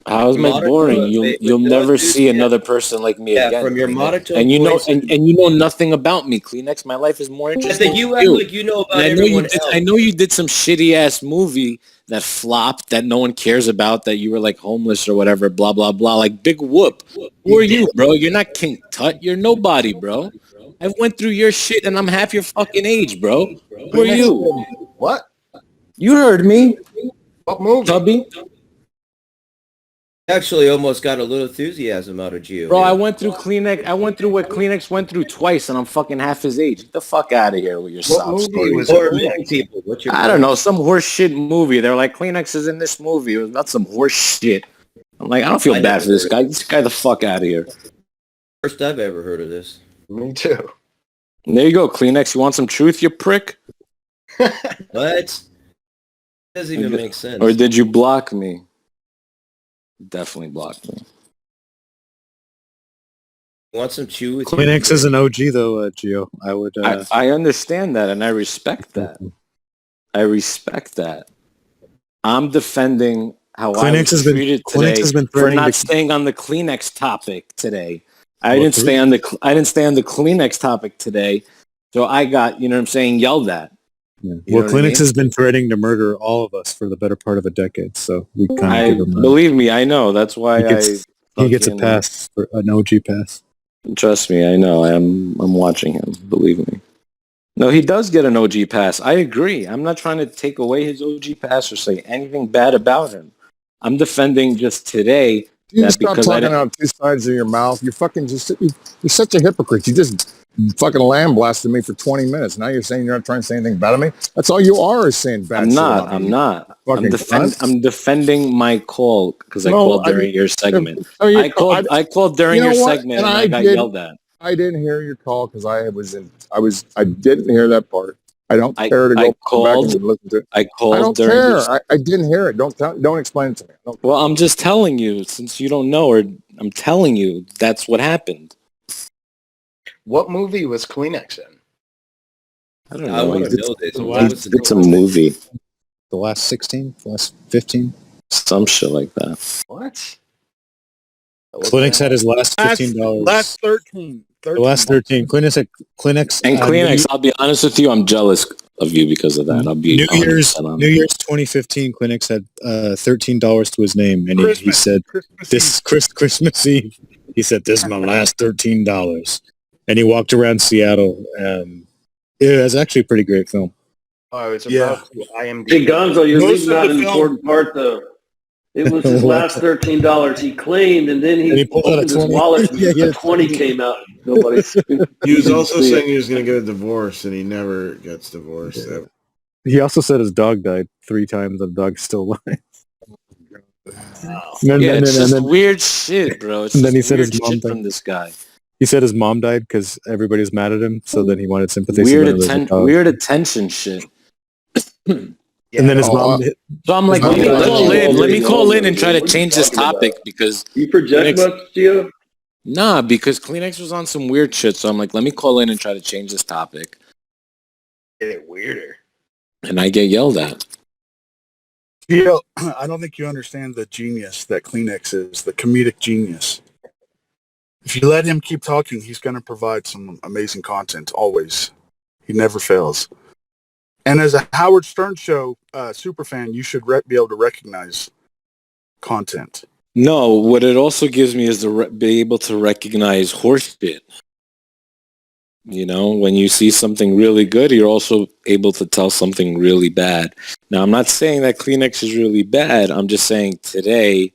How is my boring? You'll never see another person like me again. From your monotone and you know voice and you know nothing about me, Kleenex. My life is more interesting. you than act like you know about And everyone else. I know you did some shitty ass movie that flopped that no one cares about, that you were like homeless or whatever, blah blah blah. Like big whoop. Who are you, bro? You're not King Tut. You're nobody, bro. I went through your shit and I'm half your fucking age, bro. Who are you? What? You heard me. What movie? Tubby. Actually, almost got a little enthusiasm out of Gio. Bro, I went through Kleenex. I went through what Kleenex went through twice, and I'm fucking half his age. Get the fuck out of here with your sob stories. I don't know, some horse shit movie. They're like, Kleenex is in this movie. It was not some horse shit. I'm like, I don't feel bad for this guy. Get this guy the fuck out of here. First I've ever heard of this. Me too. There you go, Kleenex. You want some truth, you prick? What? Doesn't even make sense. Or did you block me? Definitely blocked me. Want some chew with Kleenex is an OG though, Gio. I would. I understand that, and I respect that. I respect that. I'm defending how I was treated today for not staying on the Kleenex topic today. I didn't stay on the Kleenex topic today, so I got, you know what I'm saying, yelled at. Yeah. Well, Kleenex has been threatening to murder all of us for the better part of a decade, so we kind of give him believe me, I know. That's why he gets a pass, for an OG pass. Trust me, I know. I'm watching him. Believe me. No, he does get an OG pass. I agree. I'm not trying to take away his OG pass or say anything bad about him. I'm defending just today. You stop talking out two sides of your mouth. You're such a hypocrite. You just fucking lamb blasted me for 20 minutes. Now you're saying you're not trying to say anything bad at me? That's all you are, is saying bad shit about me. I'm not. I'm defending my call because I called during your segment. I called during your segment and I got yelled at. I didn't hear your call because I didn't hear that part. I don't care to go back and listen to it. I called. I don't care. I didn't hear it. Don't explain it to me. Well, I'm just telling you, since you don't know, or I'm telling you that's what happened. What movie was Kleenex in? I don't know. I want to know this. It's a movie. The last 16? The last 15? Some shit like that. What? Kleenex had his last $15. Last 13. The last 13. Kleenex. And Kleenex, I'll be honest with you, I'm jealous of you because of that. I'll be New Year's 2015. Kleenex had $13 to his name, and he said, "This Christmas Eve." He said, "This is my last $13," and he walked around Seattle. It was actually a pretty great film. Oh, it's about IMDb. Hey, Gonzo, you're leaving out an important part, though. It was his last $13 he claimed, and then he opened his wallet and a 20 came out. Nobody's. He was also saying he was going to get a divorce, and he never gets divorced. Ever. He also said his dog died 3 times, and the dog's still alive. It's just weird shit, bro. It's and then he just said weird his mom shit died. from this guy. He said his mom died because everybody's mad at him, so then he wanted sympathy. Weird attention shit. And then his mom. So I'm like, let me call in and try to change this topic because you project much, Gio? Nah, because Kleenex was on some weird shit. So I'm like, let me call in and try to change this topic. Get it weirder. And I get yelled at. Gio, I don't think you understand the genius that Kleenex is, the comedic genius. If you let him keep talking, he's going to provide some amazing content, always. He never fails. And as a Howard Stern show super fan, you should be able to recognize content. No, what it also gives me is to be able to recognize horse shit. You know, when you see something really good, you're also able to tell something really bad. Now, I'm not saying that Kleenex is really bad. I'm just saying today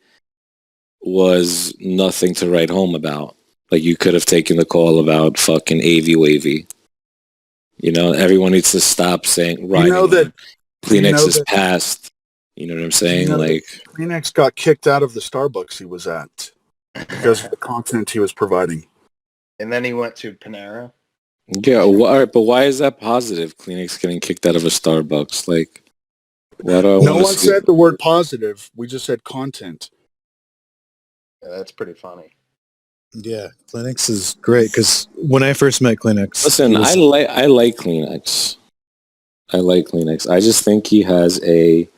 was nothing to write home about. Like, you could have taken the call about fucking AV Wavy. You know, everyone needs to stop saying, right, Kleenex is past. You know what I'm saying? Like, Kleenex got kicked out of the Starbucks he was at because of the content he was providing. And then he went to Panera. Yeah, but why is that positive? Kleenex getting kicked out of a Starbucks? Like, why do I No one said the word positive. We just said content. Yeah, that's pretty funny. Yeah, Kleenex is great because when I first met Kleenex, listen, I like Kleenex. I like Kleenex. I just think he has a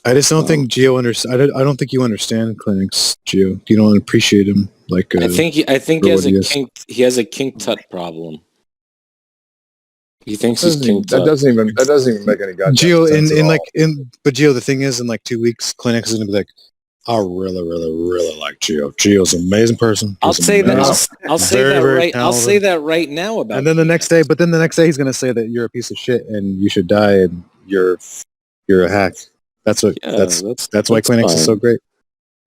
I just don't think Gio understands. I don't think you understand clinics, Gio. You don't appreciate him like. I think he has a kink. He has a kink tut problem. He thinks he's kink tut. That doesn't even make any goddamn Gio sense but Gio, the thing is, in like 2 weeks, clinics is gonna be like, I really, really, really like Gio. Gio's an amazing person. I'll say that right now about. And then the next day, he's gonna say that you're a piece of shit and you should die and you're a hack. That's what. That's why clinics is so great.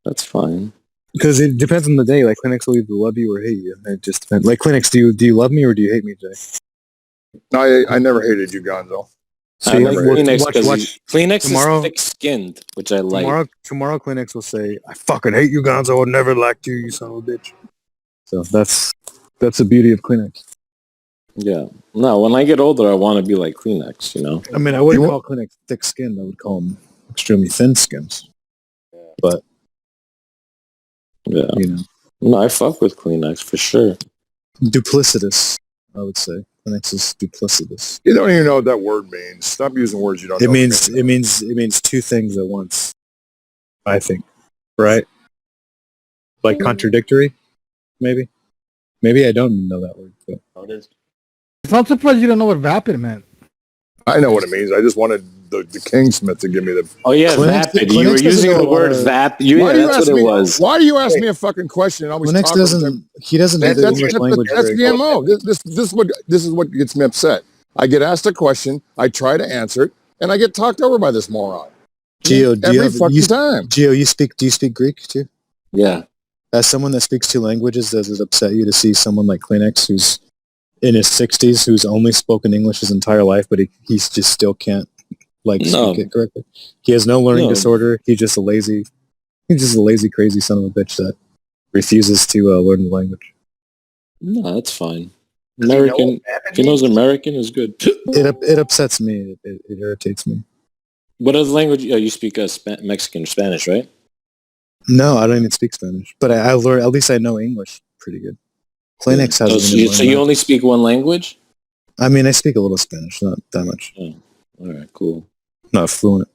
That's fine. Because it depends on the day. Like clinics will either love you or hate you. It just depends. Like clinics, do you love me or do you hate me, Jay? No, I never hated you, Gonzo. So I like Kleenex tomorrow, is thick-skinned, which I like. Tomorrow, Kleenex will say, "I fucking hate you, Gonzo. I never liked you, you son of a bitch." So that's the beauty of Kleenex. Yeah. No, when I get older, I want to be like Kleenex. You know. I mean, I wouldn't call Kleenex thick-skinned. I would call them extremely thin-skins. But yeah, no, I fuck with Kleenex for sure. Duplicitous, I would say. Kleenex is duplicitous. You don't even know what that word means. Stop using words you don't know. It means two things at once. I think, right? Like contradictory, maybe. Maybe I don't know that word. But. I'm surprised you don't know what vapid meant. I know what it means. I just wanted the Kingsmith to give me the. Oh yeah, vapid. You were using the word vap. That's what it was. Why do you ask me a fucking question? Kleenex doesn't. He doesn't know the English language. That's the MO. This is what gets me upset. I get asked a question, I try to answer it, and I get talked over by this moron. Gio, time. Gio, do you speak Greek too? Yeah. As someone that speaks two languages, does it upset you to see someone like Kleenex who's in his 60s, who's only spoken English his entire life, but he just still can't speak it correctly? He has no learning disorder. He's just a lazy, crazy son of a bitch that refuses to learn the language. No, that's fine. American, if he knows American, is good. It upsets me. It irritates me. What other language? You speak Mexican or Spanish, right? No, I don't even speak Spanish. But I learn. At least I know English pretty good. Kleenex has. So you only speak one language? I mean, I speak a little Spanish, not that much. Oh, all right, cool. Not fluent.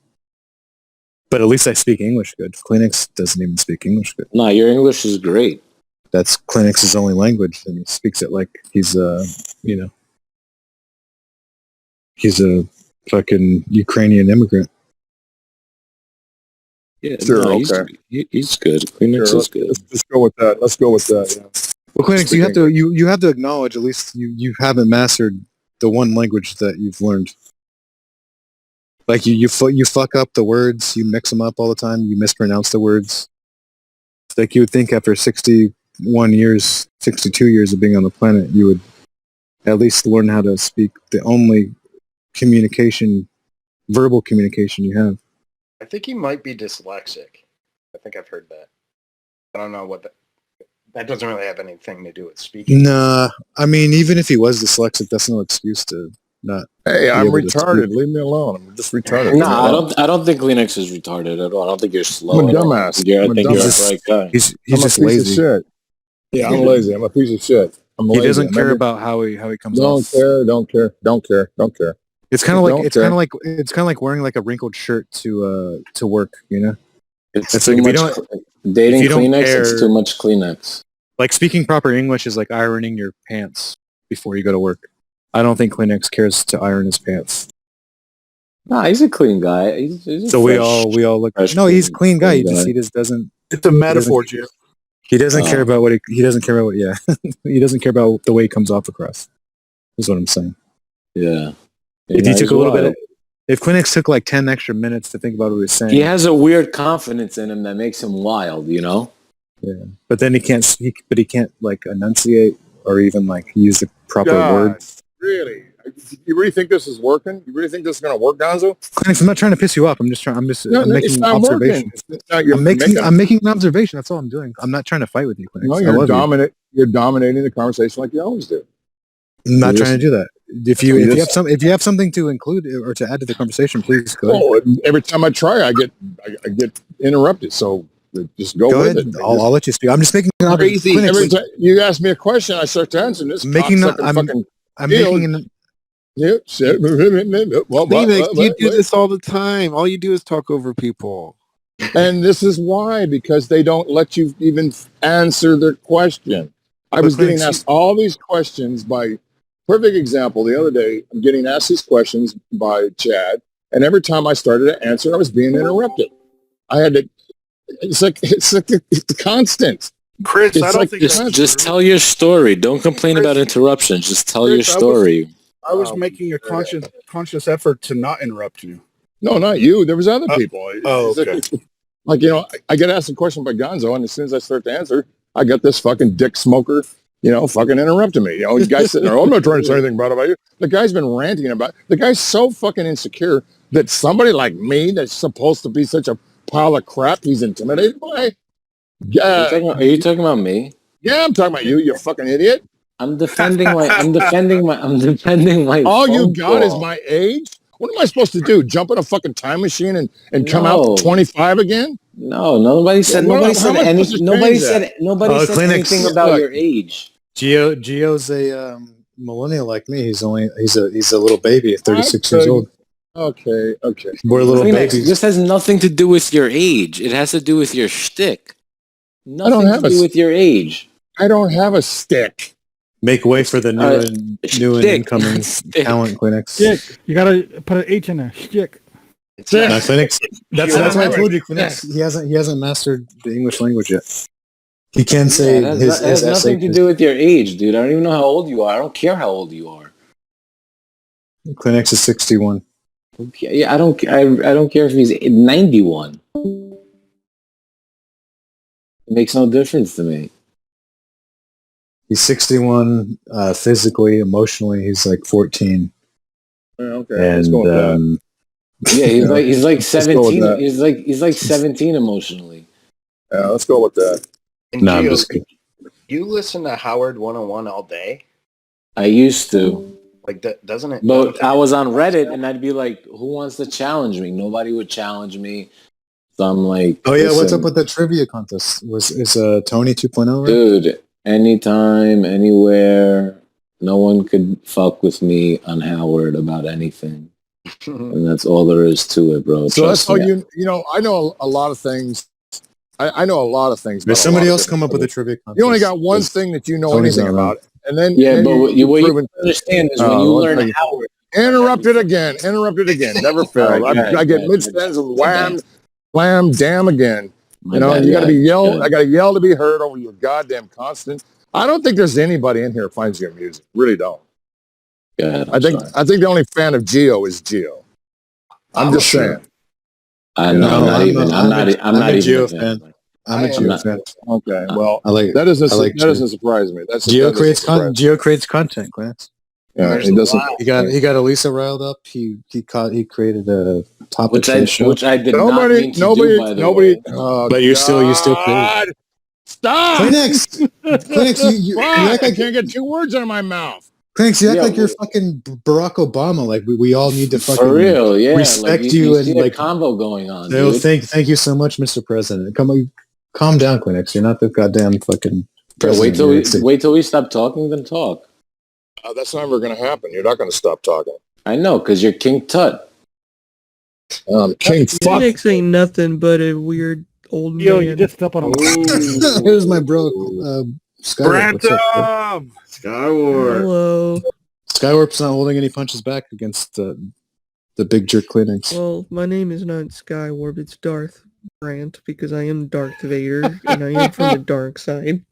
But at least I speak English good. Kleenex doesn't even speak English good. No, your English is great. That's Kleenex's only language, and he speaks it like he's he's a fucking Ukrainian immigrant. Yeah, sure, no, he's good. Kleenex is good. Let's go with that. Yeah. Well, Kleenex, you have to acknowledge at least you haven't mastered the one language that you've learned. Like you fuck up the words, you mix them up all the time, you mispronounce the words. It's like you would think after 61 years, 62 years of being on the planet, you would at least learn how to speak the only verbal communication you have. I think he might be dyslexic. I think I've heard that. I don't know what that doesn't really have anything to do with speaking. Nah, I mean, even if he was dyslexic, that's no excuse to not. Hey, I'm retarded. Leave me alone. I'm just retarded. No, I don't think Kleenex is retarded at all. I don't think you're slow. I'm a dumbass. I think you're the right guy. He's I'm just a piece lazy. of shit. Yeah, I'm lazy. I'm a piece of shit. He doesn't care about how he comes off. Don't care. It's kind of like wearing like a wrinkled shirt to work, you know. It's like dating Kleenex. It's too much Kleenex. Like speaking proper English is like ironing your pants before you go to work. I don't think Kleenex cares to iron his pants. Nah, he's a clean guy. He's so we all look. No, he's a clean guy. He just doesn't. It's a metaphor, Jim. He doesn't care about what he doesn't care about what. Yeah, he doesn't care about the way he comes off across. Is what I'm saying. Yeah. If he took a little bit, if Kleenex took like 10 extra minutes to think about what he was saying, he has a weird confidence in him that makes him wild, you know. Yeah, but then he can't speak. But he can't like enunciate or even like use the proper words. Really? You really think this is working? You really think this is going to work, Gonzo? Kleenex, I'm not trying to piss you off. I'm just making an observation. I'm making an observation. That's all I'm doing. I'm not trying to fight with you, Kleenex. No, you're dominating the conversation like you always do. I'm not trying to do that. If you have something to include or to add to the conversation, please go ahead. Every time I try, I get interrupted. So just go with ahead. it. I'll let you speak. I'm just making an observation. Every time you ask me a question, I start to answer this. Kleenex, you do this all the time. All you do is talk over people. And this is why, because they don't let you even answer their question. I was getting asked all these questions by, perfect example, the other day, I'm getting asked these questions by Chad, and every time I started to answer, I was being interrupted. I had to, it's constant. Chris, it's I don't think just tell your story. Don't complain about interruptions. Just tell your story. I was making a conscious effort to not interrupt you. No, not you. There was other people. Okay. Like, I get asked a question by Gonzo, and as soon as I start to answer, I got this fucking dick smoker, fucking interrupting me. The guy's sitting there, I'm not trying to say anything bad about you. The guy's been ranting about it. The guy's so fucking insecure that somebody like me that's supposed to be such a pile of crap he's intimidated by. Are you talking about me? Yeah, I'm talking about you, you fucking idiot. I'm defending my All you phone got is call. my age? What am I supposed to do? Jump in a fucking time machine and come out 25 again? No, nobody said anything about your age. Gio's a millennial like me. He's a little baby at 36 years old. Okay. We're little babies. This has nothing to do with your age. It has to do with your shtick. Nothing to do with your age. I don't have a stick. Make way for the new and incoming talent, Kleenex. Stick. You gotta put an H in there. Stick. Kleenex. That's why I told you, Kleenex. He hasn't mastered the English language yet. He can't say it his has nothing to do with your age, dude. I don't even know how old you are. I don't care how old you are. Kleenex is 61. Okay. Yeah, I don't care if he's 91. It makes no difference to me. He's 61 physically, emotionally. He's like 14. Yeah, okay. And let's go with that. Yeah, he's like 17. He's like 17 emotionally. Yeah, let's go with that. And no, I'm just kidding. You listen to Howard 101 all day? I used to. Like, doesn't it? But I was on Reddit, and I'd be like, "Who wants to challenge me?" Nobody would challenge me. So I'm like, "Oh yeah, what's up with the trivia contest? Is Tony 2.0? Right? Dude, anytime, anywhere, no one could fuck with me on Howard about anything, and that's all there is to it, bro. So that's how I know a lot of things. I know a lot of things. There's somebody else come up with a trivia contest. You only got one thing that you know anything about. And then what you understand is when you learn Howard. Interrupted again. Never failed. I get mid-sentence with wham, damn again. You got to be yelled. I got to yell to be heard over your goddamn constant. I don't think there's anybody in here who finds your music. Really don't. I think the only fan of Gio is Gio. I'm just saying. I'm not even a Gio fan. I'm a Gio fan. Okay, well, that doesn't surprise me. Gio creates content, Clarence. Yeah, he doesn't. He got Elisa riled up. He created a topic for the show. Which I did not mean to do, by the way. But you still created. Stop! Kleenex, you act like I can't get two words out of my mouth. Kleenex, you act like you're fucking Barack Obama. Like we all need to fucking for real, respect you and like combo going on. No, thank you so much, Mr. President. Calm down, Kleenex. You're not the goddamn fucking president. Wait till we stop talking, then talk. That's never going to happen. You're not going to stop talking. I know, because you're King Tut. King fuck. Kleenex ain't nothing but a weird old man. Yo, you just step on him. Here's my bro, Skywarp. Skywarp. Hello. Skywarp's not holding any punches back against the big jerk Kleenex. Well, my name is not Skywarp. It's Darth Brant because I am Darth Vader and I am from the dark side.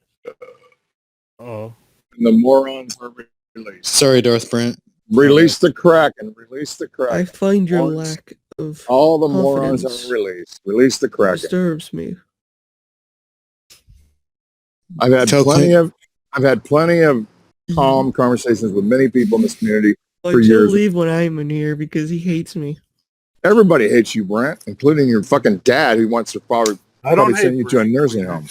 Oh. The morons were released. Sorry, Darth Brant. Release the Kraken. Release the Kraken. I find your lack of all the morons are released. Release the Kraken. Disturbs me. I've had plenty of calm conversations with many people in this community for years. Leave when I'm in here because he hates me. Everybody hates you, Brent, including your fucking dad, who wants to probably send you to a nursing home.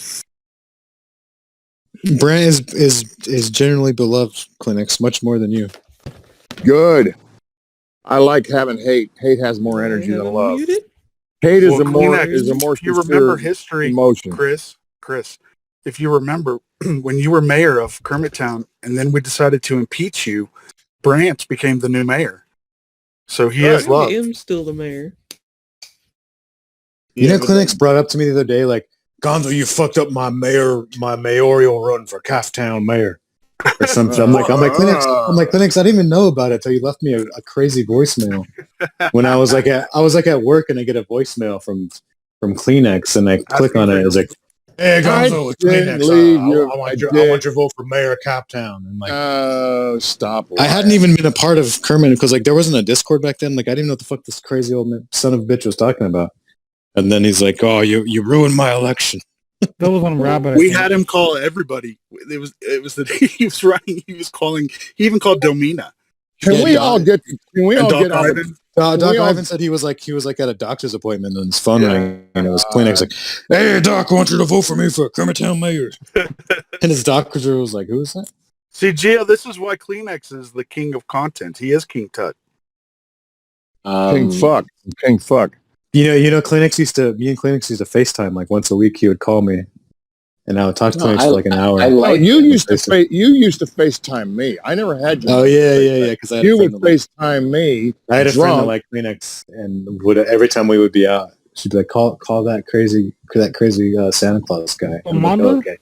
Brent is generally beloved, Kleenex, much more than you. Good. I like having hate. Hate has more energy than love. Muted? Hate is a more you remember history, emotion. Chris, if you remember when you were mayor of Kermittown and then we decided to impeach you, Branch became the new mayor. So he is I loved. am still the mayor. You know, Kleenex brought up to me the other day, like, Gonzo, you fucked up my mayoral run for KAF Town mayor. Or something. I'm like, Kleenex, I didn't even know about it until you left me a crazy voicemail. When I was at work and I get a voicemail from Kleenex and I click on it, it's like, hey Gonzo, it's Kleenex. I want your vote for mayor of KAF Town. And like, stop. I hadn't even been a part of Kermit because like there wasn't a Discord back then. Like I didn't even know what the fuck this crazy old son of a bitch was talking about. And then he's like, "Oh, you ruined my election." That was on Rabbit. We had him call everybody. It was that he was running. He was calling. He even called Domina. Can we all get on? Doc Ivan said he was like at a doctor's appointment and his phone rang and it was Kleenex like, "Hey Doc, I want you to vote for me for Kermit Town mayor." And his doctor was like, "Who is that?" See, Gio, this is why Kleenex is the king of content. He is King Tut. King fuck. You know, Kleenex used to FaceTime like once a week. He would call me, and I would talk to Kleenex for like an hour. You used to FaceTime me. I never had you. Oh yeah. Because you would FaceTime me. I had a friend that liked Kleenex, and would every time we would be out, she'd be like, "Call that crazy Santa Claus guy." I'm like, oh, okay.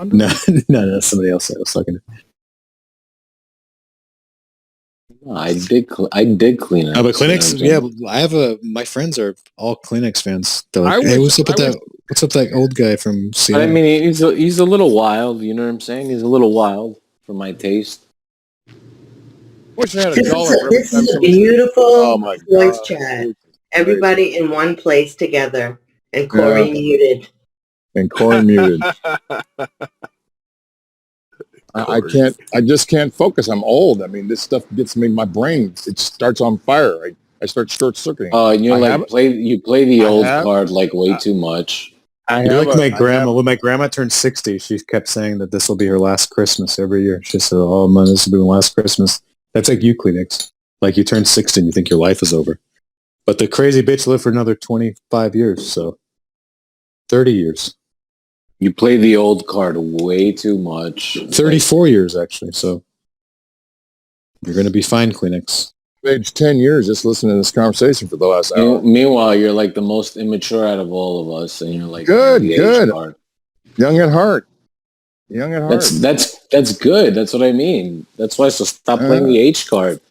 No, somebody else I was talking to. I did Kleenex. Oh, but Kleenex, my friends are all Kleenex fans. They're like, hey, what's up with that old guy from Seattle? I mean, he's a little wild. You know what I'm saying? He's a little wild for my taste. Wish I had $1. This is a beautiful voice chat. Everybody in one place together, and Corey muted. I just can't focus. I'm old. I mean, this stuff gets me, my brain, it starts on fire. I start short-circuiting. Oh, and you play the old card like way too much. You're like my grandma. When my grandma turned 60, she kept saying that this will be her last Christmas every year. She said, "Oh man, this will be my last Christmas." That's like you, Kleenex. Like you turn 60 and you think your life is over. But the crazy bitch lived for another 25 years, so 30 years. You play the old card way too much. 34 years, actually, so you're going to be fine, Kleenex. Age 10 years just listening to this conversation for the last hour. Meanwhile, you're like the most immature out of all of us, and you're like good. Card. Young at heart. That's good. That's what I mean. That's why. So stop playing the H card.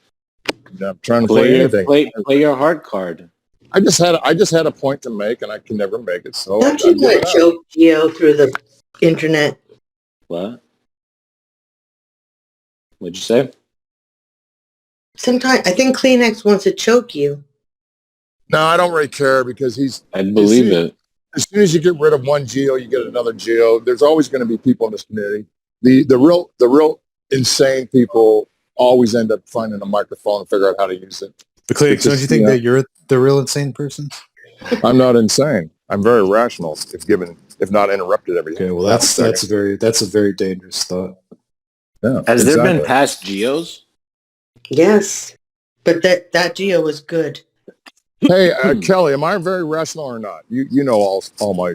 I'm trying to play anything. Play your heart card. I just had a point to make, and I can never make it. So don't you get choked, Gio, through the internet? What? What'd you say? Sometimes I think Kleenex wants to choke you. No, I don't really care because I believe it. As soon as you get rid of one Geo, you get another Geo. There's always going to be people in this community. The real insane people always end up finding a microphone and figure out how to use it. But Kleenex, don't you think that you're the real insane person? I'm not insane. I'm very rational if not interrupted everything. Okay, well that's a very dangerous thought. Yeah, Has there been past Geos? Yes, but that Geo was good. Hey, Kelly, am I very rational or not? You know all my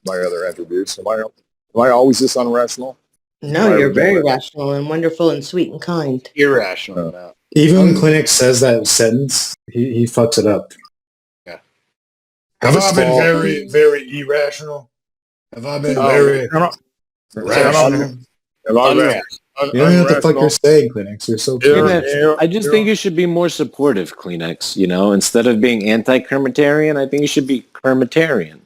other attributes. Am I always this unrational? No, you're very rational and wonderful and sweet and kind. Irrational now. Even when Kleenex says that sentence, he fucks it up. Yeah. Have I been very, very irrational? Have I been very rational? You don't know what the fuck you're saying, Kleenex. You're so Kleenex, I just think you should be more supportive, Kleenex. You know, instead of being anti-Kermitarian, I think you should be Kermitarian.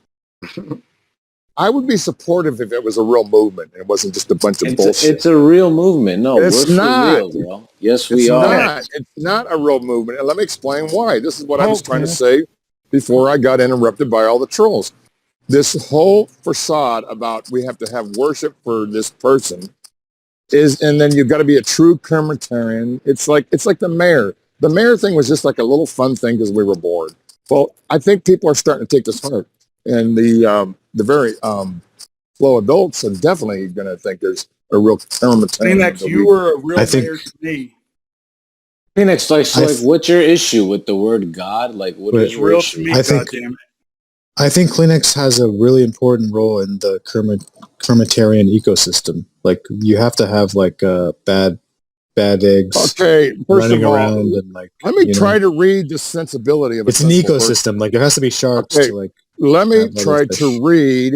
I would be supportive if it was a real movement and it wasn't just a bunch of bullshit. It's a real movement. No, it's not. For real, bro. Yes, we are. It's not a real movement. And let me explain why. This is what I was trying to say before I got interrupted by all the trolls. This whole facade about we have to have worship for this person and then you've got to be a true Kermitarian. It's like the mayor. The mayor thing was just like a little fun thing because we were bored. Well, I think people are starting to take this hard. And the very slow adults are definitely going to think there's a real Kermitarian. Kleenex, you were a real mayor to me. Kleenex, like, what's your issue with the word God? Like, what is real to me? I think Kleenex has a really important role in the Kermitarian ecosystem. Like, you have to have like bad bad eggs. Okay, first running of all, around and like. let me try to read the sensibility of It's an ecosystem. Like there has to be sharks to like. Let me try to read.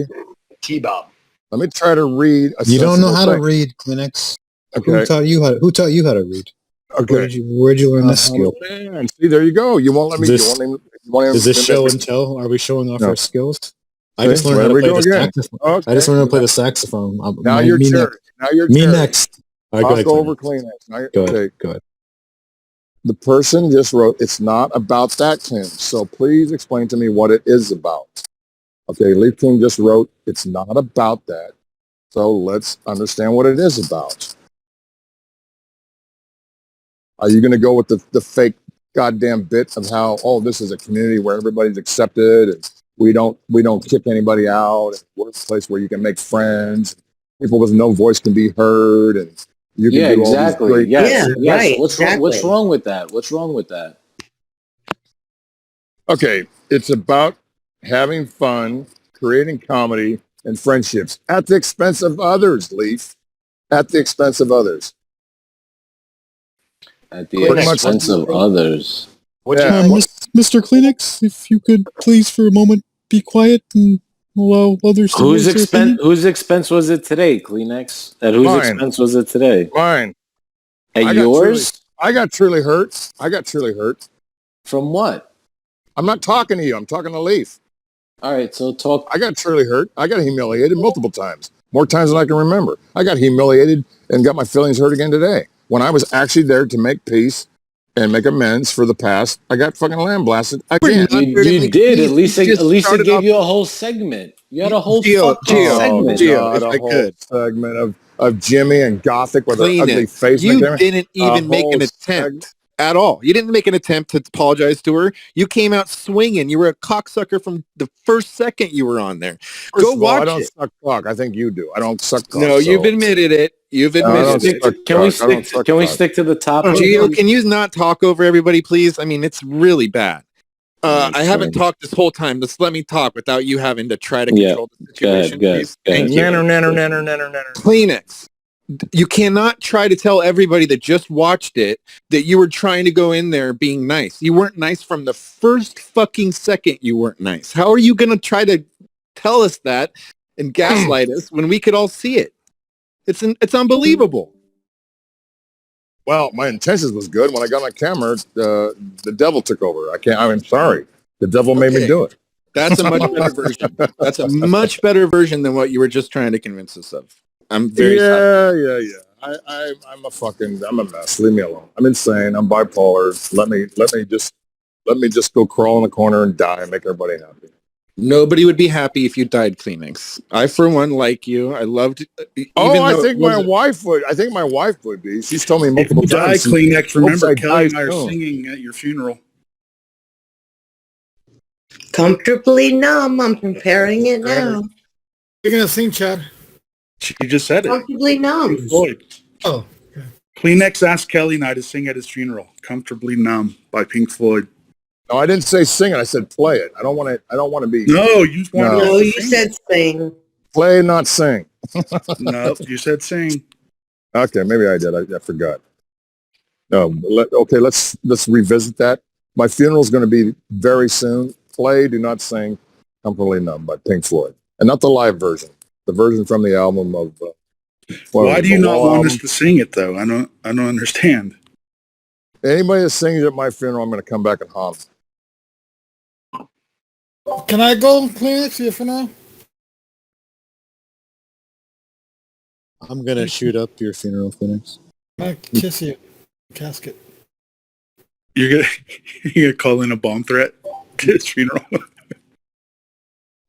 T-Bob. Let me try to read. You don't know how to read, Kleenex. Okay. Who taught you how to read? Okay. Where'd you learn this skill? And see, there you go. You won't let me. Is this show and tell? Are we showing off our skills? I just learned how to play the saxophone. Okay. I just learned how to play the saxophone. Now you're turn. Now you're me next. All right, go over Kleenex. Go ahead. The person just wrote, it's not about that, Tim. So please explain to me what it is about. Okay, Leaf King just wrote, it's not about that. So let's understand what it is about. Are you going to go with the fake goddamn bit of how, oh, this is a community where everybody's accepted and we don't kick anybody out, and we're a place where you can make friends, people with no voice can be heard, and you can do exactly. all these great Yes. Right, What's wrong with that? What's wrong with that? Okay, it's about having fun, creating comedy and friendships at the expense of others, Leaf. At the expense of others. At the expense of others. Mr. Kleenex, if you could please for a moment be quiet and allow others to Whose expense was it today, Kleenex? At whose expense was it today? Mine. At yours? I got truly hurt. I got truly hurt. From what? I'm not talking to you. I'm talking to Leaf. All right, so talk. I got truly hurt. I got humiliated multiple times. More times than I can remember. I got humiliated and got my feelings hurt again today. When I was actually there to make peace and make amends for the past, I got fucking lambasted. I can't. You did. At least it gave you a whole segment. You had a whole segment. Gio, if I could. Segment of Jimmy and Gothic with their ugly face. You didn't even make an attempt at all. You didn't make an attempt to apologize to her. You came out swinging. You were a cocksucker from the first second you were on there. Go watch it. I don't suck cock. I think you do. I don't suck cock. No, you've admitted it. You've admitted it. Can we stick to the topic? Gio, can you not talk over everybody, please? I mean, it's really bad. I haven't talked this whole time. Just let me talk without you having to try to control the situation. Go ahead. Thank you. Kleenex. You cannot try to tell everybody that just watched it that you were trying to go in there being nice. You weren't nice from the first fucking second you weren't nice. How are you going to try to tell us that and gaslight us when we could all see it? It's unbelievable. Well, my intentions was good. When I got my camera, the devil took over. I'm sorry. The devil made me do it. That's a much better version. That's a much better version than what you were just trying to convince us of. I'm very sorry. Yeah. I'm a mess. Leave me alone. I'm insane. I'm bipolar. Let me just go crawl in the corner and die and make everybody happy. Nobody would be happy if you died, Kleenex. I, for one, like you. I loved. I think my wife would. I think my wife would be. She's told me multiple times. Die, Kleenex. Remember, Kelly and I are singing at your funeral. Comfortably numb. I'm preparing it now. You're gonna sing, Chad. You just said it. Comfortably numb. Floyd. Oh. Okay. Kleenex asked Kelly and I to sing at his funeral. Comfortably Numb by Pink Floyd. No, I didn't say sing it. I said play it. I don't want to be. No, you wanted No, you said sing. Play, not sing. No, you said sing. Okay, maybe I did. I forgot. No, let's revisit that. My funeral is going to be very soon. Play, do not sing. Comfortably Numb by Pink Floyd, and not the live version. The version from the album of. Why do you not want us to sing it though? I don't understand. Anybody that sings at my funeral, I'm going to come back and haunt. Can I go, Kleenex, here for now? I'm gonna shoot up your funeral, Kleenex. I kiss you, casket. You're gonna call in a bomb threat to his funeral.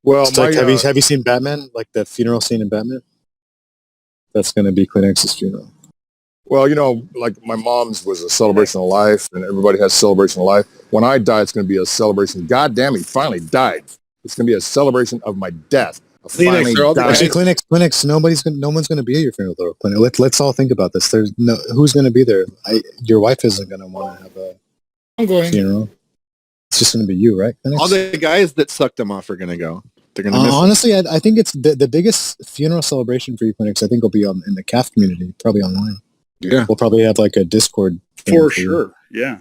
Well, have you seen Batman? Like the funeral scene in Batman? That's going to be Kleenex's funeral. Well, like my mom's was a celebration of life, and everybody has celebration of life. When I die, it's going to be a celebration. God damn, he finally died. It's going to be a celebration of my death. Actually, Kleenex, no one's going to be at your funeral, though. Kleenex, let's all think about this. Who's going to be there? Your wife isn't going to want to have a funeral. It's just going to be you, right? All the guys that sucked them off are going to go. They're going to miss honestly, I think it's the biggest funeral celebration for you, Kleenex. I think will be in the KAF community, probably online. Yeah, we'll probably have like a Discord For sure. Yeah.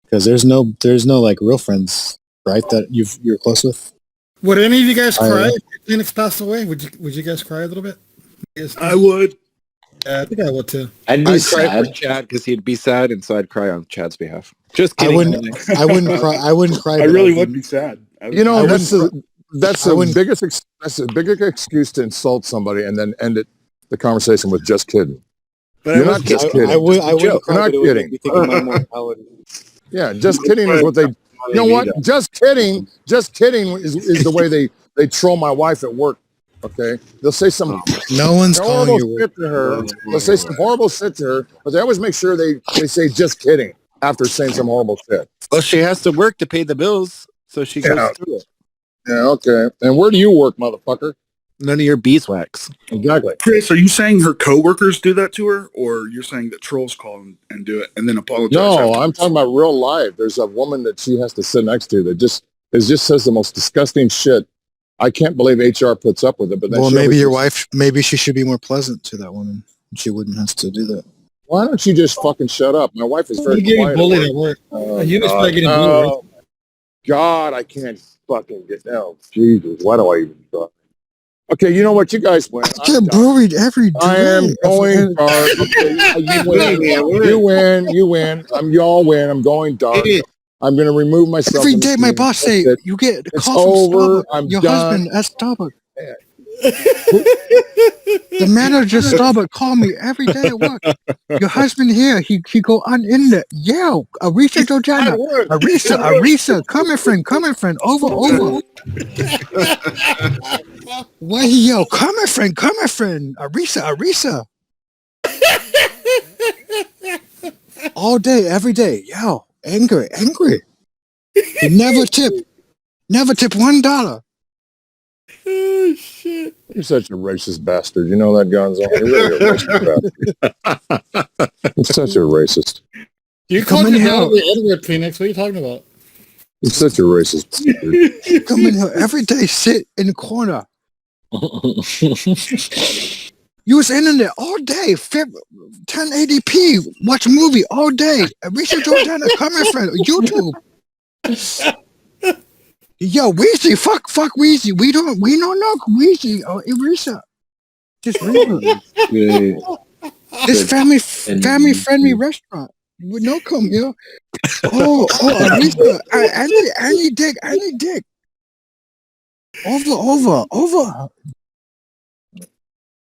because there's no like real friends, right? That you're close with. Would any of you guys I- cry if Phoenix passed away? Would you guys cry a little bit? I would. Yeah, I think I would too. I'd be I'd cry sad. for Chad because he'd be sad, and so I'd cry on Chad's behalf. Just kidding. I wouldn't cry. I wouldn't cry. I but really I'd would be sad. You know, I that's I the wouldn't- biggest excuse to insult somebody and then end the conversation with just kidding. But You're not just kidding. I wouldn't You're cry. not but it would kidding. make me think of my mortality. Yeah, just kidding is what they. You know what? Just kidding. Just kidding is the way they troll my wife at work. Okay, they'll say some No one's calling horrible you. shit to her. They'll say some horrible shit to her, but they always make sure they say just kidding after saying some horrible shit. Well, she has to work to pay the bills, so she goes through it. Yeah, okay. And where do you work, motherfucker? None of your beeswax. Exactly. Chris, are you saying her coworkers do that to her, or you're saying that trolls call and do it and then apologize? No, afterwards? I'm talking about real life. There's a woman that she has to sit next to that just says the most disgusting shit. I can't believe HR puts up with it. But then Well, she maybe always your says, wife. Maybe she should be more pleasant to that woman. She wouldn't have to do that. why don't you just fucking shut up? My wife is very You getting quiet. bullied at work. You guys probably getting bullied. Right? Oh, God, I can't fucking get out. Jesus, why do I even try? Okay, you know what? You guys win. I get bullied every day. I am going dark. Okay, you win. You win. Y'all win. I'm going dark. I'm going to remove myself. Every from the day, my team. boss That's say it. you get a It's call from over. Starbucks. I'm Your done. husband at Starbucks. The manager at Starbucks call me every day at work. Your husband here. He go on in there. Yeah, Arisa Georgiana. Arisa. Come in, friend. Over. Why he yell? Come in, friend. Arisa. All day, every day. Yo, angry. He never tip $1. Oh shit! You're such a racist bastard. You know that, Gonzo? You're really a racist bastard. You're such a racist. You called your dad the Edward Phoenix. What are you talking about? You're such a racist bastard. Come in here every day, sit in the corner. Use internet all day, 1080p, watch a movie all day. Research Jordana, comment friend, YouTube. Yo, Weezy, fuck Weezy. We don't know Weezy or Erisa. Just read this family friendly restaurant. We no come here. Oh, Erisa, Annie Dick. Over. Oh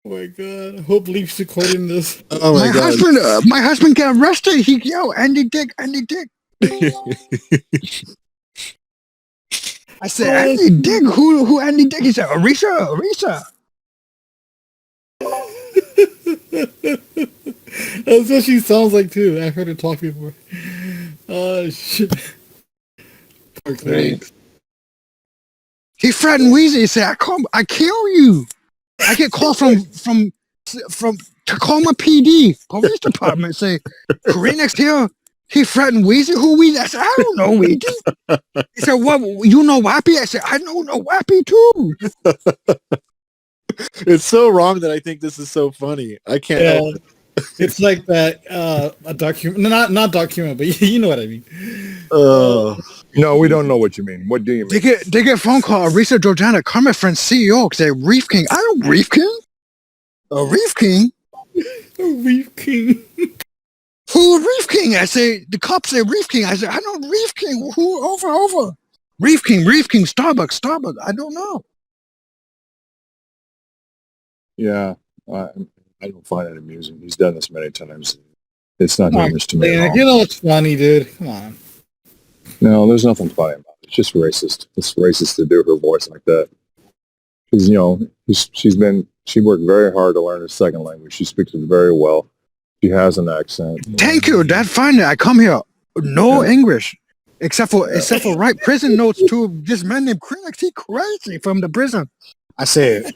my god! I hope Leaf's recording this. Oh my god! My husband got arrested. Andy Dick. I said, Andy Dick. Who Andy Dick? He said, Arisa. That's what she sounds like too. I've heard her talk before. Oh shit! Great. He threatened Weezy. He said, I kill you. I get called from Tacoma PD, police department, say, Koreanx here. He threatened Weezy. Who Weezy? I said, I don't know Weezy. He said, what, you know Wappy? I said, I don't know Wappy too. It's so wrong that I think this is so funny. I can't help it. It's like that a document, not document, but you know what I mean. No, we don't know what you mean. What do you mean? They get a phone call. Arisa Georgiana, comment friend CEO, say Reef King. I don't Reef King. A Reef King. A Reef King. Who Reef King? I say the cops say Reef King. I say I know Reef King. Who over? Reef King. Starbucks. I don't know. Yeah, I don't find it amusing. He's done this many times. It's not humorous to me. You know what's funny, dude? Come on. No, there's nothing funny about it. It's just racist. It's racist to do her voice like that. She worked very hard to learn her second language. She speaks it very well. She has an accent. Thank you. That fine. I come here. No English. Except for write prison notes to this man named Krinax. He crazy from the prison. I said,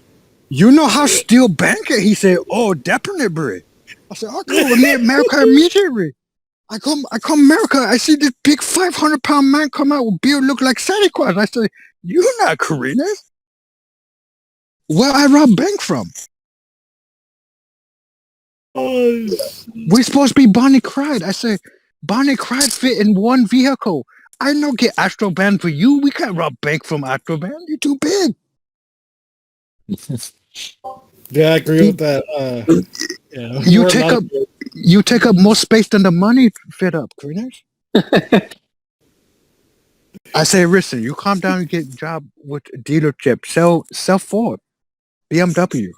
you know how steel banker? He said, oh, definitely. I said, I come with America immediately. I come America. I see this big 500-pound man come out with beard look like Santa Claus. I said, you're not Korean. Where I rob bank from? We're supposed to be Bonnie Clyde. I say, Bonnie Clyde fit in one vehicle. I don't get Astro Band for you. We can't rob bank from Astro Band. You're too big. Yeah, I agree with that. Yeah, You take up more space than the money fit up, Greeners. I say, listen, you calm down and get a job with a dealership. Sell Ford, BMW,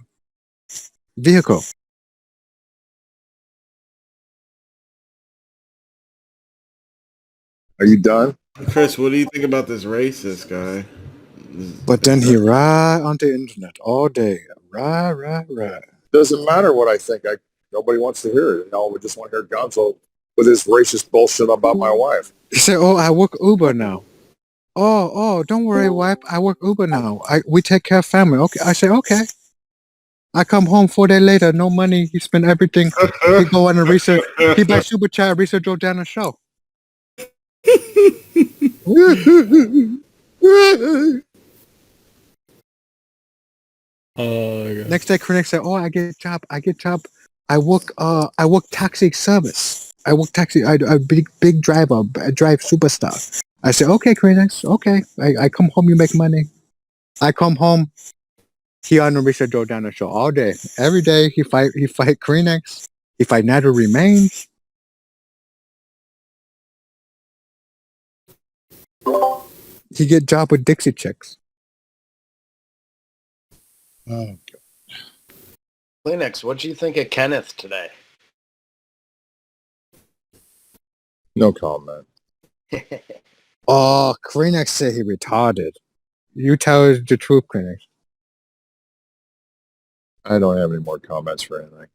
vehicle. Are you done? Chris, what do you think about this racist guy? But then he ride on the internet all day. Right. Doesn't matter what I think. Nobody wants to hear it. You know, we just want to hear Gonzo with his racist bullshit about my wife. He said, "Oh, I work Uber now." Oh, don't worry, wife. I work Uber now. We take care of family. Okay. I say, okay. I come home 4 days later, no money. He spend everything. He go on and research. He buy super chat, research Joe Dana's show. Next day, Critics said, "Oh, I get job. I work taxi service. I work taxi. I big driver. I drive superstar." I said, "Okay, Critics. Okay. I come home. You make money. I come home. He on the Richard Joe Dana show all day, every day. He fight Critics. He fight Nader Remains. He get job with Dixie Chicks." Oh, Kleenex, what do you think of Kenneth today? No comment. Oh, Kleenex said he retarded. You tell us the truth, Kleenex. I don't have any more comments for anything.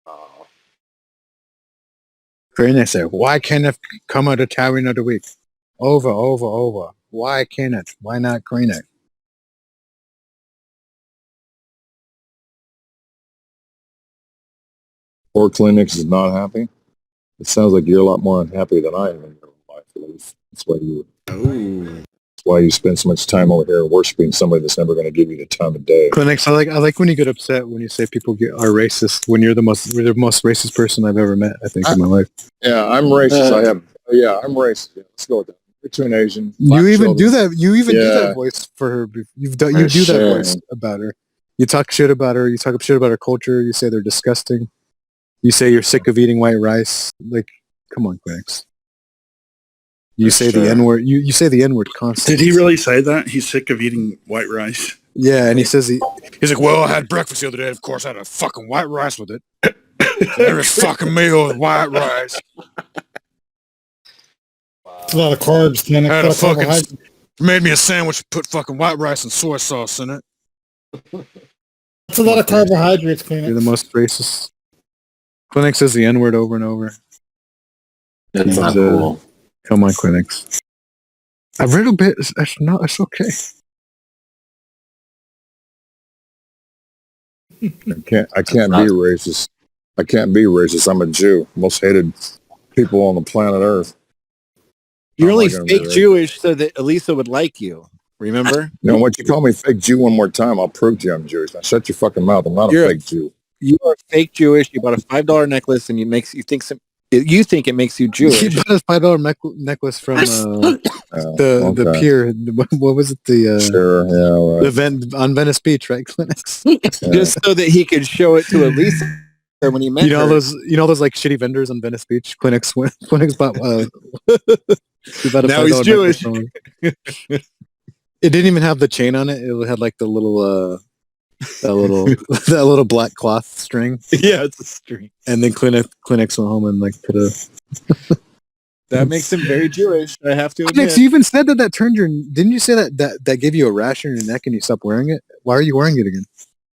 Oh. Kleenex said, "Why Kenneth come out of Tyrant of the Week? Over. Why Kenneth? Why not Kleenex?" Poor Kleenex is not happy. It sounds like you're a lot more unhappy than I am in your life. At least that's why you spend so much time over here worshiping somebody that's never going to give you the time of day. Kleenex, I like when you get upset when you say people are racist when you're the most racist person I've ever met. I think in my life. Yeah, I'm racist. I'm racist. Yeah, let's go with that. You're to an Asian. You even do that. You even do that voice for her. You do that voice about her. You talk shit about her. You talk shit about her culture. You say they're disgusting. You say you're sick of eating white rice. Like, come on, Kleenex. You say the N-word. You say the N-word constantly. Did he really say that? He's sick of eating white rice. Yeah, and he says he's like, well, I had breakfast the other day. Of course, I had a fucking white rice with it. Every fucking meal with white rice. It's a lot of carbs. Man. I had made me a sandwich, put fucking white rice and soy sauce in it. That's a lot of carbohydrates, Kleenex. You're the most racist. Kleenex says the N-word over and over. That's not cool. Come on, Kleenex. A little bit. It's okay. I can't be racist. I can't be racist. I'm a Jew. Most hated people on the planet Earth. You're only fake Jewish so that Elisa would like you. Remember? You know what? You call me fake Jew one more time, I'll prove to you I'm Jewish. Now shut your fucking mouth. I'm not a fake Jew. You are fake Jewish. You bought a $5 necklace and you think it makes you Jewish. He bought a $5 necklace from the pier. What was it? On Venice Beach, right, Kleenex? Just so that he could show it to Elisa when he met her. You know those like shitty vendors on Venice Beach. Kleenex bought. He bought a now he's Jewish. It didn't even have the chain on it. It had like the little. that little black cloth string. Yeah, it's a string. And then Kleenex went home and like put a. That makes him very Jewish. I have to admit. Kleenex, you even said that turned your. Didn't you say that gave you a rash on your neck and you stopped wearing it? Why are you wearing it again?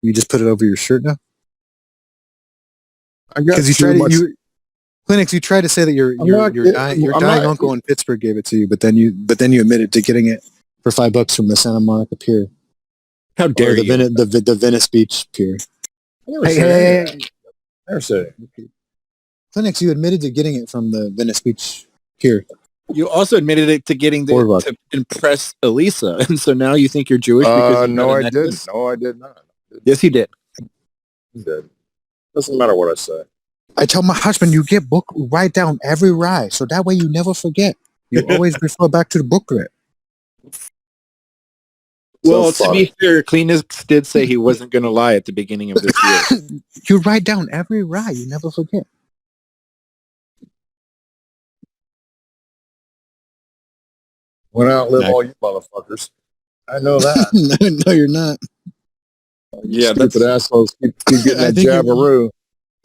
You just put it over your shirt now. Because you tried to. Kleenex, you tried to say that your dying uncle in Pittsburgh gave it to you, but then you admitted to getting it for $5 from the Santa Monica Pier. How dare you? The Venice Beach Pier. Never said it. Kleenex, you admitted to getting it from the Venice Beach Pier. You also admitted it to getting to impress Elisa, and so now you think you're Jewish because no, I didn't. No, I did not. Yes, he did. He did. Doesn't matter what I say. I tell my husband, you write down every rye, so that way you never forget. You always refer back to the booklet. Well, to be fair, Kleenex did say he wasn't going to lie at the beginning of this year. You write down every rye, you never forget. Went out and live all you motherfuckers. I know that. No, you're not. Yeah, stupid assholes keep getting that jabberoo.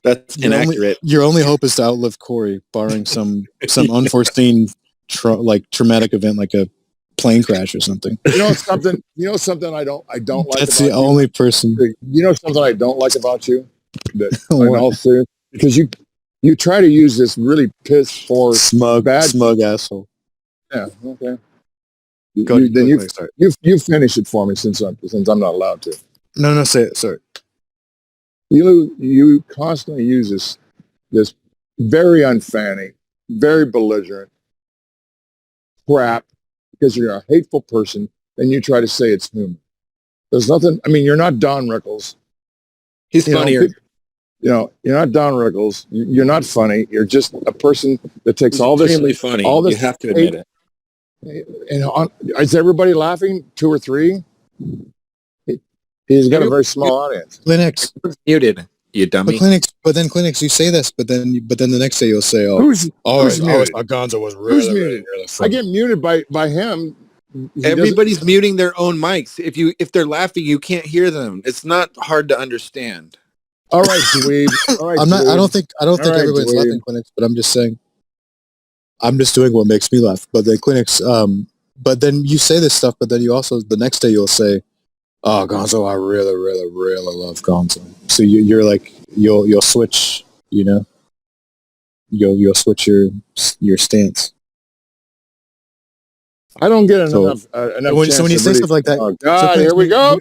That's inaccurate. Your only hope is to outlive Corey, barring some unforeseen traumatic event like a plane crash or something. You know something I don't like. That's about the only person. You know something I don't like about you? That in all seriousness, because you try to use this really piss poor smug asshole. Yeah. Okay. You finish it for me since I'm not allowed to. No, say it. Sorry. You constantly use this very unfanny, very belligerent crap because you're a hateful person, and you try to say it's human. There's nothing. I mean, you're not Don Rickles. He's funnier. You're not Don Rickles. You're not funny. You're just a person that takes all this. Extremely funny. All this you have to admit it. And is everybody laughing? 2 or 3? He's got a very small audience. Kleenex muted, you dummy. But then Kleenex, you say this, but then the next day you'll say, "Oh, who's muted? Gonzo was really muted? Really I get muted by him. Everybody's muting their own mics. If they're laughing, you can't hear them. It's not hard to understand. All right, dweeb. All right, I don't think everybody's laughing, Kleenex, but I'm just saying. I'm just doing what makes me laugh. But then Kleenex, but then you say this stuff, but then you also the next day you'll say, "Oh, Gonzo, I really, really, really love Gonzo." So you're like you'll switch, you'll switch your stance. I don't get enough. When you say stuff like that, oh God, here we go.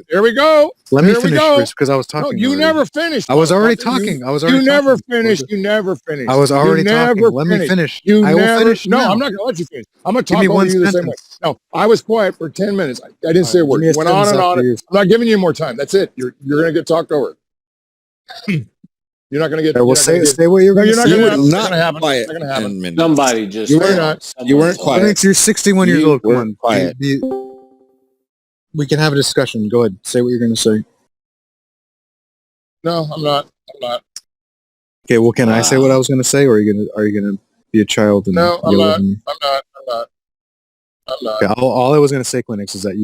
Let me finish first because I was talking. No, you never finished. I was already talking. You never finished. I was already talking. Let me finish. I will finish. No, now. I'm not going to let you finish. I'm going to talk over you the same way. No, I was quiet for 10 minutes. I didn't say a word. Went on and on. I'm not giving you more time. That's it. You're going to get talked over. You're not going to get. Well, say what you're going to say. You're not going to happen. It's not going to happen. Somebody just. You weren't quiet. You're 61 years old. Come on. Quiet. We can have a discussion. Go ahead. Say what you're going to say. No, I'm not. Okay. Well, can I say what I was going to say, or are you going to be a child? And no, I'm not. I'm not. Okay, all I was going to say, Kleenex, is that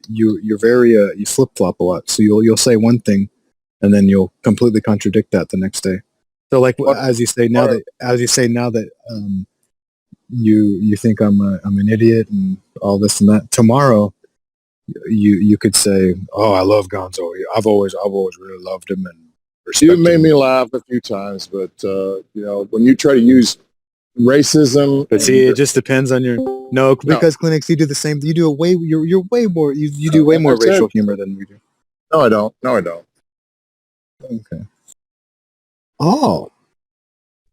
you're very you flip flop a lot. So you'll say one thing, and then you'll completely contradict that the next day. So like as you say now that you think I'm an idiot and all this and that. Tomorrow, you could say, "Oh, I love Gonzo. I've always really loved him and respect him." You made me laugh a few times, but when you try to use racism, but see, it just depends on your because Kleenex, you do the same. You do you're way more. You do way more racial humor than we do. No, I don't. Okay. Oh.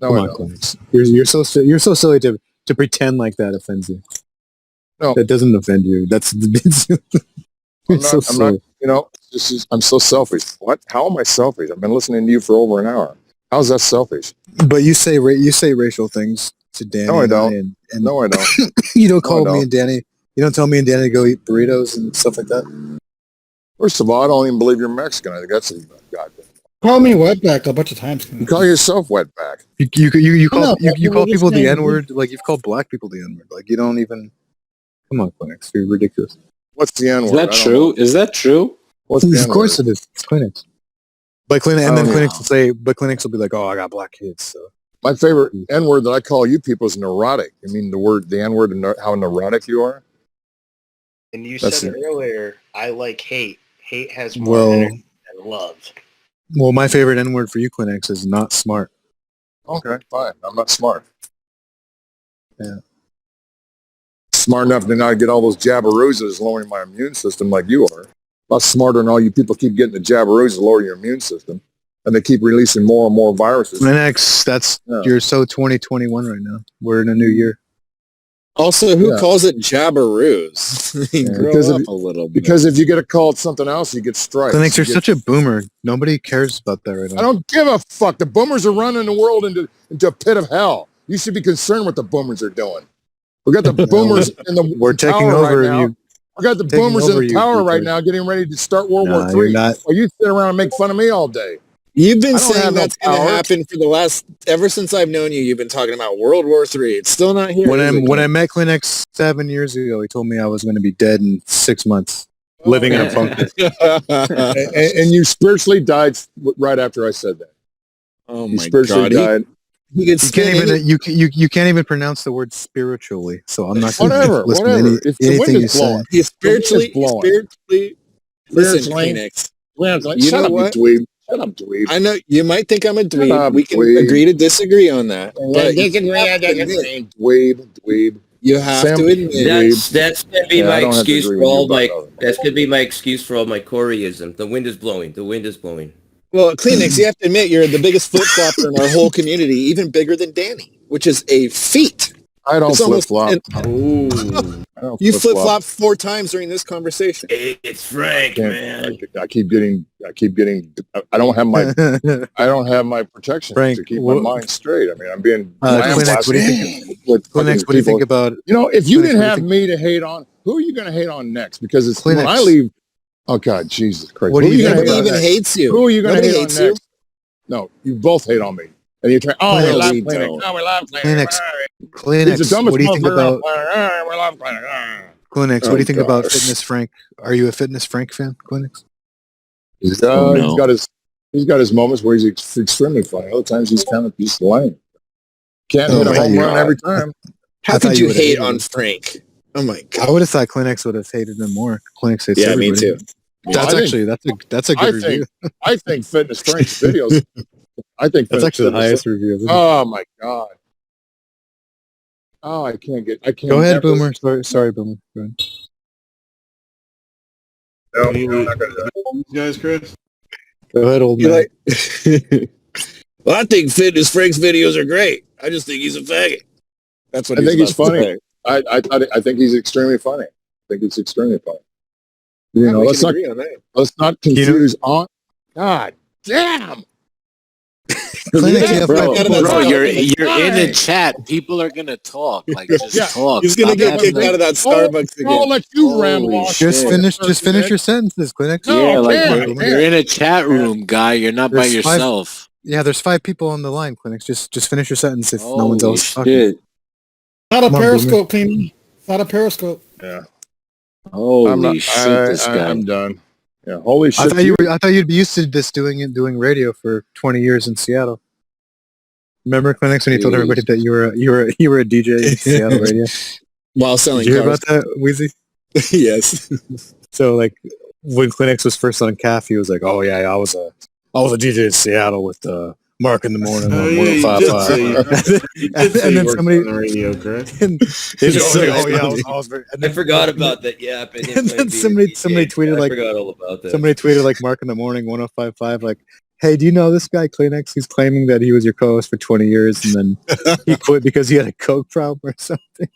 No, come I on, don't. Kleenex. You're so silly to pretend like that offends you. No, that doesn't offend you. That's I'm not. I'm so selfish. What? How am I selfish? I've been listening to you for over an hour. How's that selfish? But you say racial things to Danny. No, I don't. And no, I don't. You don't call me and Danny. You don't tell me and Danny to go eat burritos and stuff like that. First of all, I don't even believe you're Mexican. I think that's a goddamn. Call me wetback a bunch of times. You call yourself wetback. You call people the N-word. Like you've called black people the N-word. Like you don't even. Come on, Kleenex. You're ridiculous. What's the N-word? Is that true? Is that true? What's the N-word? Of course it is. It's Kleenex. But Kleenex will be like, "Oh, I got black kids." So my favorite N-word that I call you people is neurotic. I mean the N-word and how neurotic you are. And you said earlier, I like hate. Hate has more energy than love. Well, my favorite N-word for you, Kleenex, is not smart. Okay, fine. I'm not smart. Yeah. Smart enough to not get all those jabberoozas lowering my immune system like you are. Not smarter than all you people keep getting the jabberoozas lower your immune system. And they keep releasing more and more viruses. Kleenex, you're so 2021 right now. We're in a new year. Also, who Yeah. calls it jabberoos? Grow because up if, a little bit. because if you get it called something else, you get strikes. Clinics, you're You get- such a boomer. Nobody cares about that right now. I don't give a fuck. The boomers are running the world into a pit of hell. You should be concerned what the boomers are doing. We got the boomers in the We're taking power over right now. you. We got the taking boomers over in you, power right retard. now, getting ready to start World Nah, War you're III. not. While you sit around and make fun of me all day. You've been I don't saying have no that's going to power. happen for the last ever since I've known you. You've been talking about World War III. It's still not here. When is it, I Clint? met Clinics 7 years ago, he told me I was going to be dead in 6 months, living in a bunker. And you spiritually died right after I said that. Oh You my spiritually God! died. He could You spin can't any- even you can't even pronounce the word spiritually. So I'm not going to Whatever, listen whatever. to If the wind anything you is say. blowing, He's the wind is spiritually. blowing. Listen, Spiritually. Kleenex. Like, You shut know up, what? you dweeb. Shut up, dweeb. I know you might think I'm a dweeb. up, We can dweeb. agree to disagree on that. But Dweeb, dweeb. you have Sam- to admit, That's gonna be Yeah, I my don't have to excuse agree for with you all about my. that. That's gonna be my excuse for all my Coreyism. The wind is blowing. The wind is blowing. well, Kleenex, you have to admit you're the biggest flip flopper in our whole community, even bigger than Danny, which is a feat. I don't It's flip almost flop. Ooh, You flip flop 4 times during this conversation. it's Frank, man. I keep getting. I don't have my protection Frank, to keep my mind straight. I mean, I'm being Kleenex, what do you think? with Kleenex, fucking what do you think people. about? You know, if Kleenex, you what didn't do you have think- me to hate on, who are you going to hate on next? Because it's when Kleenex. I leave. Oh God, Jesus Christ! What do Who you are think gonna Nobody hate on even next? hates you. Who are you going to Nobody hate on hates you. next? No, you both hate on me. And you try. Oh, we Kleenex. love we Kleenex. don't. Oh, we love Kleenex. Kleenex. He's the Kleenex, dumbest what do you think motherfucker on about? planet. Oh, we love Kleenex. Kleenex, what Oh, do you think about gosh. Fitness Frank? Are you a Fitness Frank fan, Kleenex? He's no. got his moments where he's extremely funny. Other times he's kind of just lame. Can't Oh hit a my home run God. every time. How I thought could you you would've hate hated on him. Frank? Oh my God! I would have thought Kleenex would have hated him more. Kleenex hates Yeah, everybody. me too. That's Well, actually that's a good review. I think Fitness Frank's videos. I think That's Fitness actually the Frank- highest review. Of it. Oh my God. Oh, I can't. Go ahead, never- Boomer. Sorry, Boomer. Go ahead. No, I'm not gonna do it. You guys, Chris? Go ahead, old You man. like? Well, I think Fitness Frank's videos are great. I just think he's a faggot. That's what I think he's about to funny. say. I think he's extremely funny. I think he's extremely funny. You Yeah, know, we let's can not agree on that. confuse on. God damn. Kleenex, you have Bro, five bro, people. you're You're in the chat. People are gonna talk. Like just Yeah. talk. He's gonna Stop get having kicked that- out of that Starbucks I'll again. let you Holy ramble on. shit. Just finish your sentences, Kleenex. No, Yeah, like can't. you're in a chat room, guy. You're not by There's five- yourself. Yeah, there's 5 people on the line, Kleenex. Just finish your sentence if no one's Holy else talking. shit. Not a Come on, Periscope, Clean. It's not a Periscope. Yeah. Holy shit, this guy. I'm done. Yeah. Holy shit. I thought you'd be used to this doing radio for 20 years in Seattle. Remember, Kleenex, when you told Jeez. everybody that you were a DJ in Seattle radio? While Did selling you hear cars. about that, Wheezy? Yes. So like when Kleenex was first on KAF, he was like, "Oh yeah, I was a DJ in Seattle with Mark in the morning on Oh, yeah, you did say 105.5." you did say And you then worked somebody on the radio, Chris. and he was So like, "Oh yeah, funny. I was very." And I then, forgot about that. Yeah, and then somebody tweeted I like forgot all about that. somebody tweeted like Mark in the morning 105.5 like, "Hey, do you know this guy Kleenex? He's claiming that he was your co-host for 20 years and then he quit because he had a coke problem or something."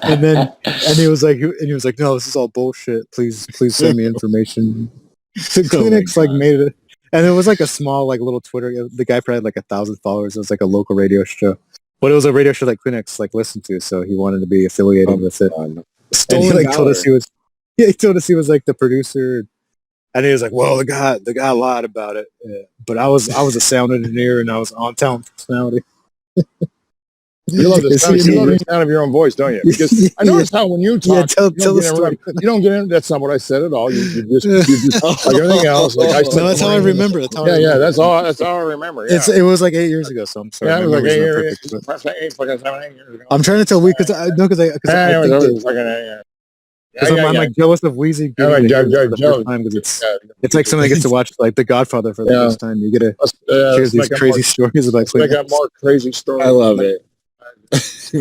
And he was like, "No, this is all bullshit. Please send me information." So Kleenex like made it, and it was like a small like little Twitter. The guy probably had like 1,000 followers. It was like a local radio show, but it was a radio show that Kleenex like listened to, so he wanted to be affiliated with it. And he like told us he was, he told us he was like the producer, and he was like, "Well, the guy lied about it, but I was a sound engineer and I was on town personality." You love the sound of your own voice, don't you? Because I notice how when you talk, tell the story. You don't get in. That's not what I said at all. You just like everything else. Like I said, No, that's how I remember. That's how I remember. That's all. That's all I remember. Yeah. It was like 8 years ago, so I'm sorry. Yeah, it was My like memory's 8 not perfect, years. but 8 years ago. I'm trying to tell because I think that, I'm like jealous of Wheezy Yeah, like getting to hear it for the jealous. first time because it's like somebody gets to watch like The Godfather for the first time. You get to hear let's these make up crazy more- stories about let's make Kleenex. up more crazy stories. I love it. It's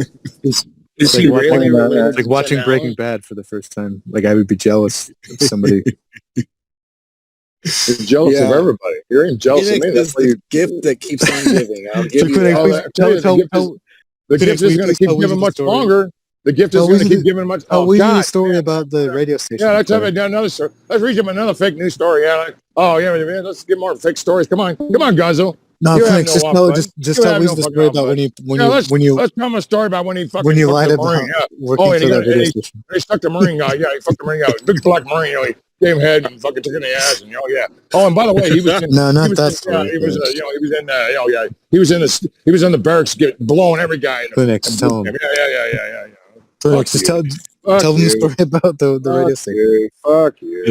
Is like he watching, really related it's like to watching Jen Breaking Allen? Bad for the first time. Like I would be jealous of somebody. You're jealous of Yeah. everybody. You're even jealous of me. Kleenex That's is why the you gift that keeps on giving. I'll give So you Kleenex, that. please tell you the gift is- The gift is going to keep giving much longer. The gift is going to keep giving much. Oh, we need a story about the radio station. Yeah, let's have another story. Let's read him another fake news story. Yeah, man, let's get more fake stories. Come on, Gonzo. No, thanks. Just tell me the story about when you let's tell him a story about when he fucking when you fucked lied the about Marine. Yeah. working for that radio station. He stuck the Marine guy. Yeah, he fucked the Marine guy. Big black Marine. He gave him head and fucking took it in the ass. And yeah. Oh, and by the way, he was in, no, not that story. story. He was he was in the barracks, blowing every guy. Clinics, tell him. Yeah. Clinics, just tell them the story about the radio station. Fuck you.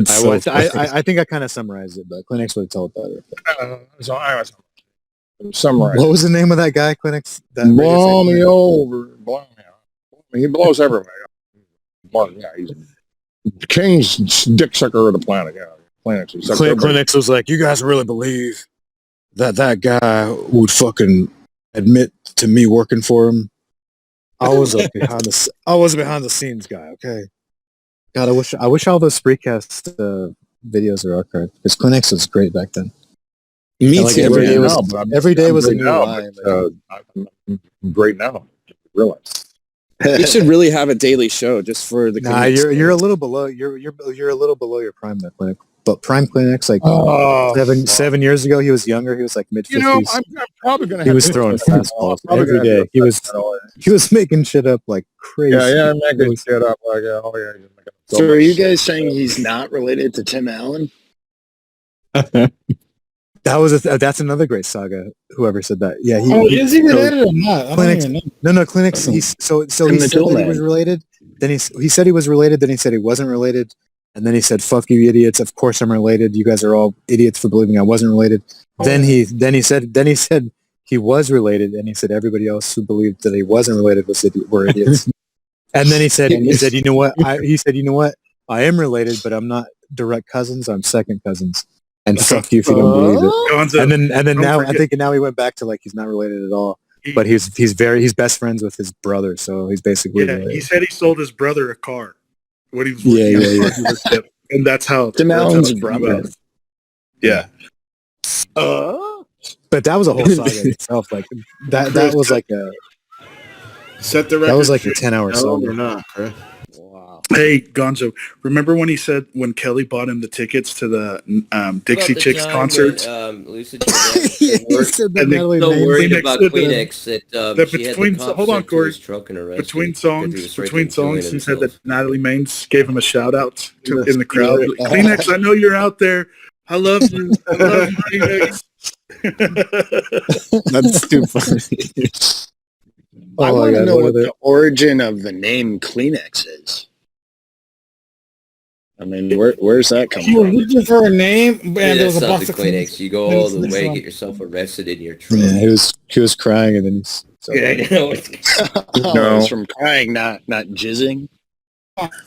I think I kind of summarized it, but Clinics would tell it better. Summarize. What was the name of that guy, Clinics? Blow me over. He blows everywhere. Martin, yeah, he's King's dick sucker of the planet. Yeah, Clinics was like, you guys really believe that guy would fucking admit to me working for him? I was behind the scenes guy. Okay. God, I wish all those Spreecast videos are archived because Clinics was great back then. Me like too. Every day was a new lie. I'm great now. Realize. We should really have a daily show just for the. Nah, you're a little below. You're a little below your prime, that Clinic. But prime Clinics, like 7 years ago, he was younger. He was like mid 50s. I'm probably gonna. He was throwing fastballs every day. He was making shit up like crazy. Yeah, making shit up like So are you guys saying he's not related to Tim Allen? That's another great saga. Whoever said that, yeah. Is he related or not? Clinics, no. Clinics. He said that he was related. Then he said he was related. Then he said he wasn't related. And then he said, "Fuck you, idiots! Of course I'm related. You guys are all idiots for believing I wasn't related." Then he said he was related, and he said everybody else who believed that he wasn't related were idiots. And then he said, you know what? I am related, but I'm not direct cousins. I'm second cousins. And fuck you if you don't believe it. And then now I think now he went back to like he's not related at all. But he's best friends with his brother, so he's basically related. He said he sold his brother a car when he was working and that's how Tim Allen's brother. Yeah. But that was a whole saga in itself. Like that was like a set the record. That was like a 10-hour saga. Or not, okay? Wow. Hey Gonzo, remember when he said when Kelly bought him the tickets to the Dixie Chicks concert? Lisa he said that so worried about Kleenex that she between had the hold on, Corey. Between between songs, he said that Natalie Maines gave him a shout out in the crowd. Kleenex, I know you're out there. I love you. I love you, Kleenex. That's too funny. I want to know what the origin of the name Kleenex is. I mean, where's that coming from? You were looking for a name, and there was a box of Kleenex. You go all the way, get yourself arrested in your truck. Yeah, he was crying, and then he's. I know. No, it's from crying, not jizzing.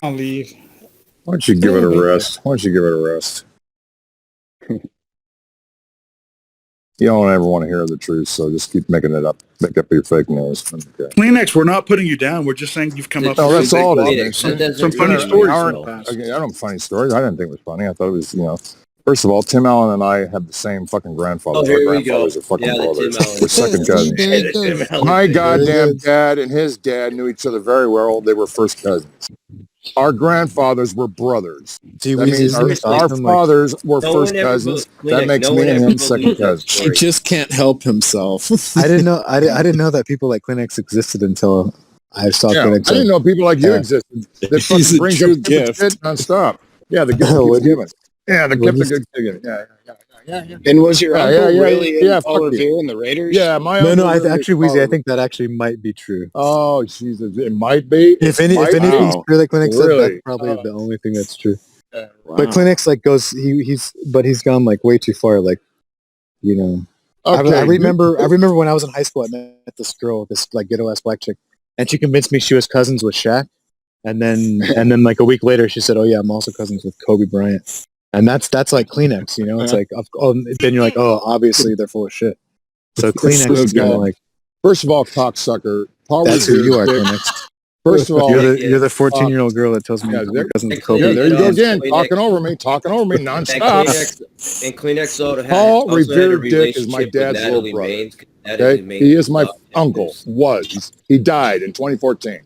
I'll leave. Why don't you give it a rest? You don't ever want to hear the truth, so just keep making it up. Make up your fake news. Okay. Kleenex, we're not putting you down. We're just saying you've come up with some funny stories. I don't have funny stories. I didn't think it was funny. I thought it was, first of all, Tim Allen and I have the same fucking grandfather. Oh, here Our we go. grandfathers are fucking brothers. Tim Allen. We're second cousins. My goddamn dad and his dad knew each other very well. They were first cousins. Our grandfathers were brothers. That means our fathers were first cousins. That makes me and him second cousins. He just can't help himself. I didn't know. I didn't know that people like Kleenex existed until I saw Kleenex. I didn't know people like you existed. That fucking brings up gift nonstop. Yeah, the gift keeps giving. Yeah, the gift keeps giving. Yeah. And was your uncle really in Paul Revere and the Raiders? Yeah, my uncle. No, I think that actually might be true. Oh, Jesus, it might be. If anything's true that Kleenex said, that's probably the only thing that's true. Wow. But Kleenex like goes, he's gone like way too far. Like, Okay. I remember when I was in high school, I met this girl, this like ghetto ass black chick, and she convinced me she was cousins with Shaq, and then like a week later, she said, "Oh yeah, I'm also cousins with Kobe Bryant." And that's like Kleenex, It's like, then you're like, oh, obviously they're full of shit. So Kleenex is kind of like, first of all, cocksucker. That's who you are, Kleenex. First of all, you're the 14-year-old girl that tells me your cousin's Kobe. Yeah, there you go again, talking over me nonstop. And Kleenex Paul Revere Dick is my dad's little brother. Okay, he is my uncle. He died in 2014.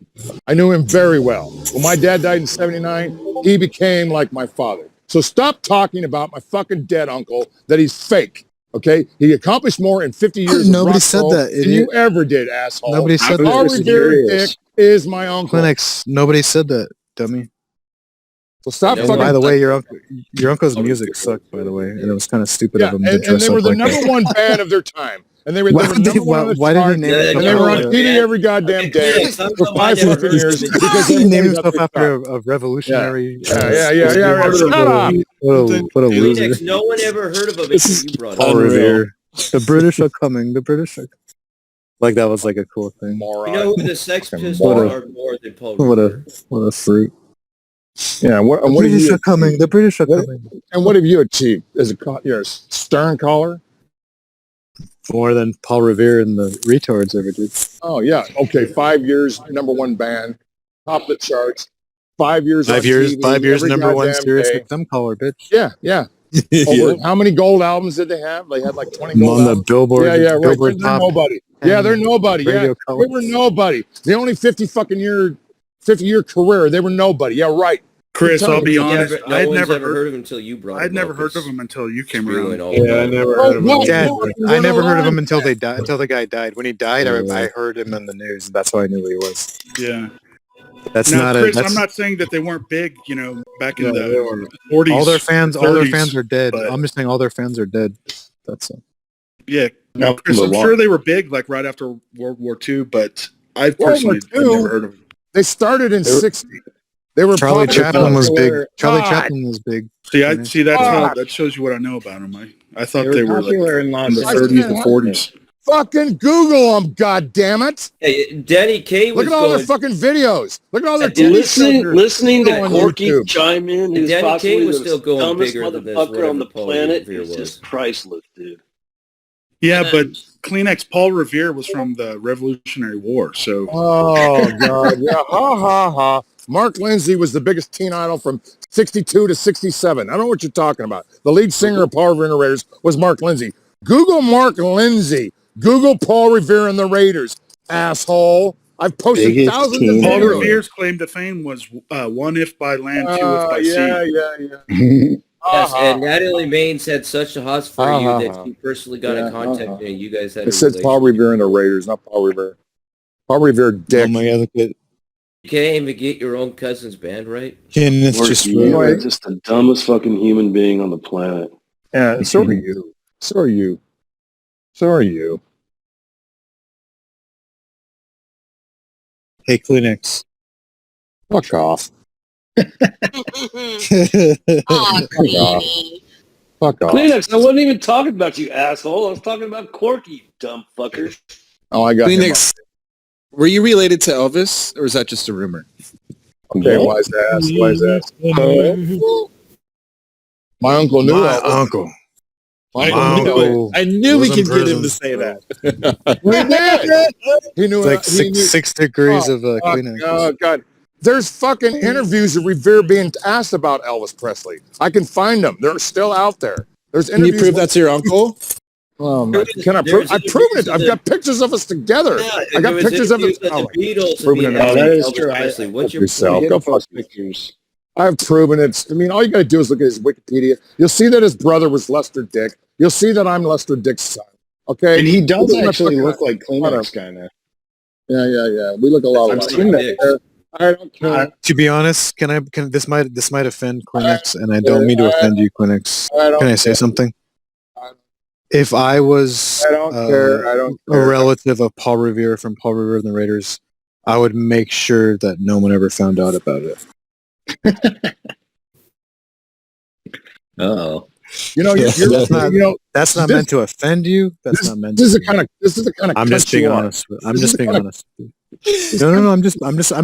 I knew him very well. When my dad died in '79, he became like my father. So stop talking about my fucking dead uncle that he's fake. Okay, he accomplished more in 50 years. Nobody of said rock that, than you ever did, asshole. Nobody said that. Paul Revere Dick is my uncle. Clinics. Nobody said that, dummy. So stop And fucking. by the way, your uncle's music sucked. By the way, and it was kind of stupid of him to and dress they up were the like number that. one band of their time. And they were Why number one on the why did he chart, name himself and they were on after TV every goddamn day for 5 fucking years because he named everybody himself got after a revolutionary? Yeah. Shut up. What a loser! Kleenex, no one ever heard of him until you brought it Paul up. Revere. The British are coming. The British are. Like that was like a cool thing. You know who the Sex Pistols are more than Paul What Revere? a fruit. Yeah, what The have British you are coming. The British are coming. And what have you achieved? You're a stern caller? More than Paul Revere and the retards ever did. Oh yeah. Okay, 5 years number one band, top of the charts. 5 years. 5 years. TV, 5 years. every Number one. goddamn Serious day. XM caller, bitch. Yeah. Over how many gold albums did they have? They had like 20 gold On the albums. Billboard. Yeah, right. Billboard They're top nobody. Yeah, they're nobody. Yeah, radio they were nobody. The only 50-year career. They were nobody. Yeah, right. Chris, I'll be honest. No I'd one's never ever heard of him until you brought I'd him never up. heard of him until you came Screwing around. all Yeah, I over. never heard of him. Dad, I never heard of him alive. until they died. Until the guy died. When he died, I heard him on the news. That's how I knew who he was. Yeah. That's Now, not Chris, a. That's, I'm not saying that they weren't big, back in No, the they weren't. 40s. all their fans. All their 30s, fans are dead. but- I'm just saying, all their fans are dead. That's all. Yeah, No, Chris, I'm but sure they were big, like right after World War II, but I World War personally had II? never heard of them. They started in '60. They were Charlie popular. Chaplin was big. Charlie God. Chaplin was big. See, that's God. that shows you what I know about them. I thought They they were were popular like in Los in the Angeles. 30s and 40s. Fucking Google them, God damn it! Hey, Danny Kaye was Look at all their going. fucking videos. Look at all their Listening to on Corky YouTube. chime in, who's Danny possibly Kaye was the still going dumbest bigger than this, motherfucker on the whatever Paul planet, Revere is was. just priceless, dude. Yeah, but Kleenex Paul Revere was from the Revolutionary War, so Oh God, yeah, ha. Mark Lindsay was the biggest teen idol from '62 to '67. I don't know what you're talking about. The lead singer of Paul Revere and the Raiders was Mark Lindsay. Google Mark Lindsay. Google Paul Revere and the Raiders. Asshole. I've posted Biggest thousands of teen Paul videos. Revere's claim to fame was one if by land, two if by sea. Yeah. Yes, and Natalie Maines had such a hots for you that Uh-huh. she personally got in contact with you. You guys had It a says Paul relationship. Revere and the Raiders, not Paul Revere. Paul Revere dick. Oh my God! Look at You can't even get your own cousin's band right. Ken. It's Corky, just you are right. just the dumbest fucking human being on the planet. Yeah, so are you. So are you. So are you. Hey, Kleenex. Fuck off. Aw, Fuck off. Queenie. Fuck off. Kleenex, I wasn't even talking about you, asshole. I was talking about Corky, you dumb fucker. Oh, I got him. Kleenex, were you related to Elvis, or is that just a rumor? Okay, wise ass. My uncle knew My Elvis. uncle. My My uncle knew. uncle. I knew we was in could get him prison. to say that. We did. He knew It's like he knew. six degrees of Fuck, Kleenex. oh, God. There's fucking interviews of Revere being asked about Elvis Presley. I can find them. They're still out there. There's Can you interviews. prove that's your uncle? Oh my! Can I prove? I've proven it. I've got pictures of us together. I got pictures of it. The Beatles. Proven and it. the Oh, that is Elvis true. Presley. What's your yourself. point? Go fuck pictures. I've proven it. I mean, all you got to do is look at his Wikipedia. You'll see that his brother was Lester Dick. You'll see that I'm Lester Dick's son. Okay, And he does Look at actually my look fucking- like Kleenex kind of. Yeah. We look a lot I've alike. seen that. I don't care. To be honest, this might offend Kleenex, and I don't mean to offend you, Kleenex. Can I say something? If I was I don't care. I don't a care. relative of Paul Revere from Paul Revere and the Raiders, I would make sure that no one ever found out about it. Oh. You know, That's not- you know, That's not this- meant to offend you. That's not meant. this is to the kind of I'm just cunt you being are. honest. I'm This is just the being kind of- honest. No. I'm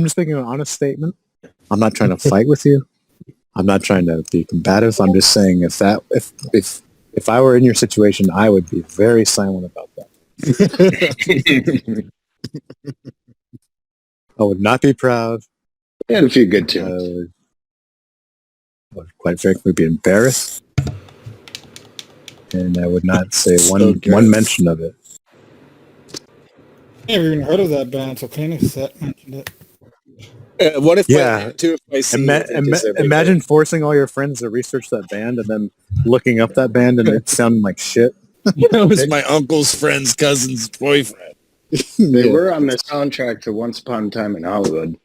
just making an honest statement. I'm not trying to fight with you. I'm not trying to be combative. I'm just saying if I were in your situation, I would be very silent about that. I would not be proud. He had a few good tunes. I would quite frankly be embarrassed, and I would not say one mention of it. never even heard of that band until Kleenex mentioned it. What if Yeah. if I see Imagine forcing all your friends to research that band and then looking up that band and it sounding like shit. That was my uncle's friend's cousin's boyfriend. They were on the soundtrack to Once Upon a Time in Hollywood.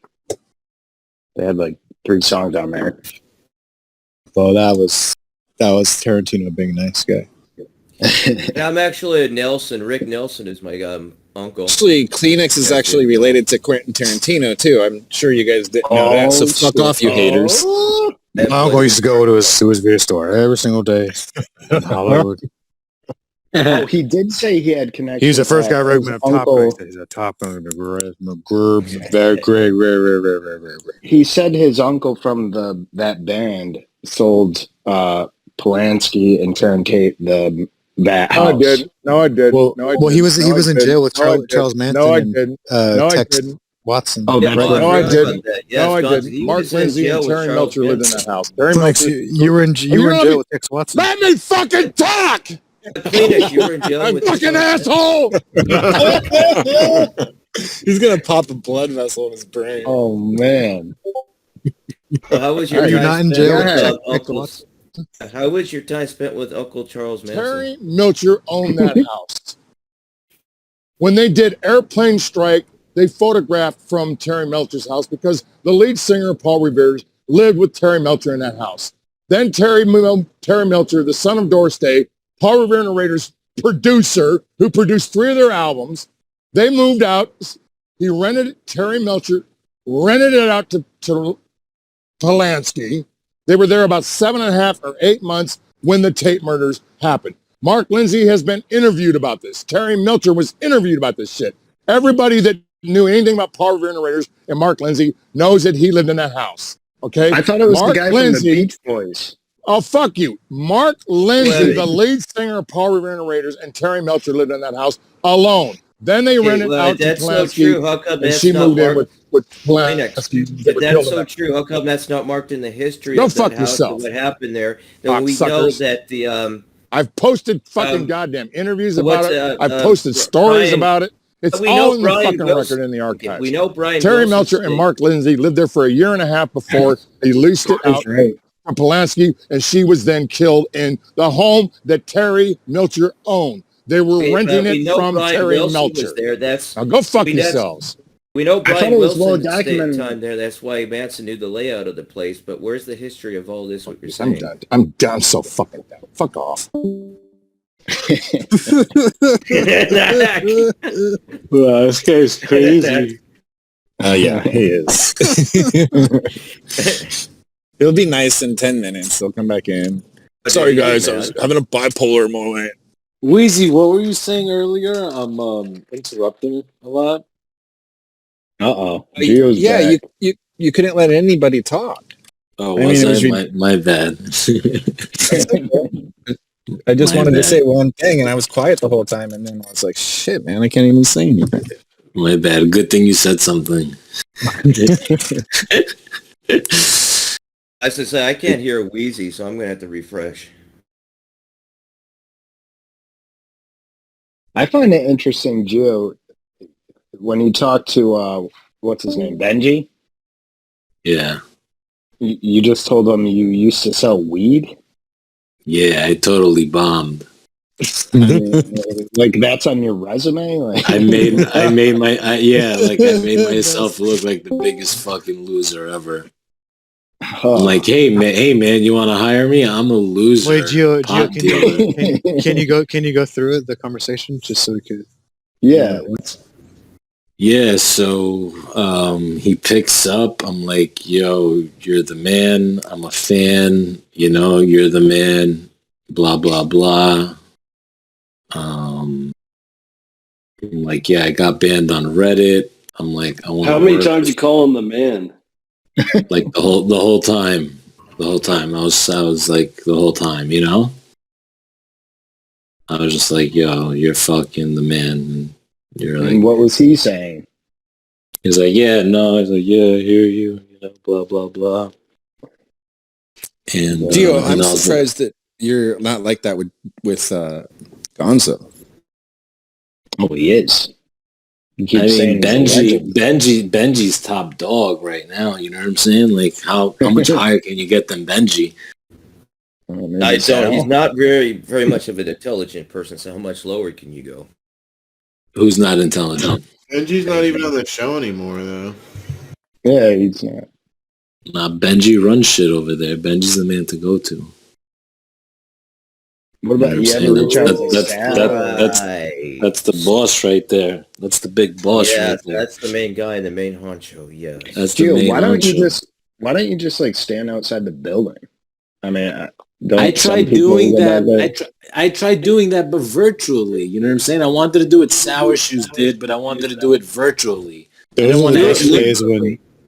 They had like 3 songs on there. Well, that was Tarantino being a nice guy. And I'm actually a Nelson. Rick Nelson is my uncle. Actually, Kleenex is actually related to Quentin Tarantino too. I'm sure you guys didn't know that. So fuck off, you haters. My uncle used to go to his video store every single day in Hollywood. Oh, he did say he had connections. He's the first guy I his recommended Top Gun. He's a Top Gun. Very great. He said his uncle from that band sold Polanski and Tarantino that house. No, I did. Well, he was in jail with Charles Manson. No, I didn't. No, I Tex didn't. Watson. Oh, Yeah, no, I didn't. Yes, No, I Gonz, didn't. he Mark was in Lindsay jail and with Terry Charles Melcher lived in Manson. that house. Terry Flex, Melcher. you were in jail with Tex Watson. Let me fucking talk! Kleenex, you were in jail I'm with fucking asshole! He's gonna pop a blood vessel in his brain. Oh man! So how was your Are you time not in spent jail with, with Tex Uncle? Watson? How was your time spent with Uncle Charles Manson? Terry Melcher owned that house. When they did Airplane Strike, they photographed from Terry Melcher's house because the lead singer, Paul Revere, lived with Terry Melcher in that house. Then Terry Melcher, the son of Doris Day, Paul Revere Narrator's producer, who produced 3 of their albums, they moved out. Terry Melcher rented it out to Polanski. They were there about 7.5 or 8 months when the Tate murders happened. Mark Lindsay has been interviewed about this. Terry Melcher was interviewed about this shit. Everybody that knew anything about Paul Revere Narrators and Mark Lindsay knows that he lived in that house. Okay? I thought it was Mark the guy Lindsay, from the Beach Boys. Oh, fuck you. Mark Lindsay, Wait. the lead singer of Paul Revere Narrators, and Terry Melcher lived in that house alone. Then they rented well, out to that's so Polanski, true. How come and that's she not moved in marked? with Kleenex. Polanski. They If were that's killed in so that true, how come that's not marked in the history Go of that fuck house yourself. and what happened there? Then we know Cocksuckers. that the I've posted fucking goddamn interviews about what's, it. I've posted stories Brian- about it. It's we all know in the Brian fucking Wilson- record in the archives. we know Brian Terry Wilson Melcher and stayed- Mark Lindsay lived there for 1.5 years before they leased it out right. from Polanski, and she was then killed in the home that Terry Melcher owned. They were renting we it know from Brian Terry Wilson Melcher. was there. That's Now go fuck I mean, that's- yourselves. We know I thought Brian it was well Wilson stayed documented. time there. That's why Manson knew the layout of the place. But where's the history of all this? What you're I'm saying? done. I'm done. I'm so fucking done. Fuck off. Wow, this guy's crazy. Oh yeah, he is. He'll be nice in 10 minutes. He'll come back in. Sorry guys, I was having a bipolar moment. Wheezy, what were you saying earlier? I'm interrupting a lot. Uh-oh. Yeah, you couldn't let anybody talk. Oh, I was mean, I? My bad. I just My wanted to bad. say one thing, and I was quiet the whole time, and then I was like, shit, man, I can't even say anything. My bad. Good thing you said something. As I say, I can't hear Wheezy, so I'm gonna have to refresh. I find it interesting, Gio, when you talk to what's his name, Benji. Yeah. You just told him you used to sell weed. Yeah, I totally bombed. I mean, like that's on your resume. Like I made myself look like the biggest fucking loser ever. I'm like, hey man, you want to hire me? I'm a loser. Wait, Gio, pot can dealer. you go through it, the conversation, just so we could? Yeah. Yeah, so he picks up. I'm like, yo, you're the man. I'm a fan. You know, you're the man. Blah, blah, blah. I'm like, yeah, I got banned on Reddit. I'm like, I want. How many times you call him the man? Like the whole time. The whole time. I was like the whole time, you know? I was just like, yo, you're fucking the man. You're like, and what was he saying? He's like, yeah, no. He's like, yeah, I hear you. You know, blah blah blah. And Gio, and I'm I was surprised that you're not like that with Gonzo. Oh, he is. You keep I saying mean, he's a legend. Benji's top dog right now. You know what I'm saying? Like, how much higher can you get than Benji? I don't. He's not very much of an intelligent person. So how much lower can you go? Who's not intelligent? Benji's not even on the show anymore, though. Yeah, he's not. Nah, Benji runs shit over there. Benji's the man to go to. What about you? Ever reach out to That's the boss right there. That's the big boss Yes, right there. that's the main guy in the main honcho. Yes. That's the Gio, main why don't you honcho. just like stand outside the building? I mean, I tried doing that. I tried doing that, but virtually. You know what I'm saying? I wanted to do what Sour Shoes did, but I wanted to do it virtually. Those were the best days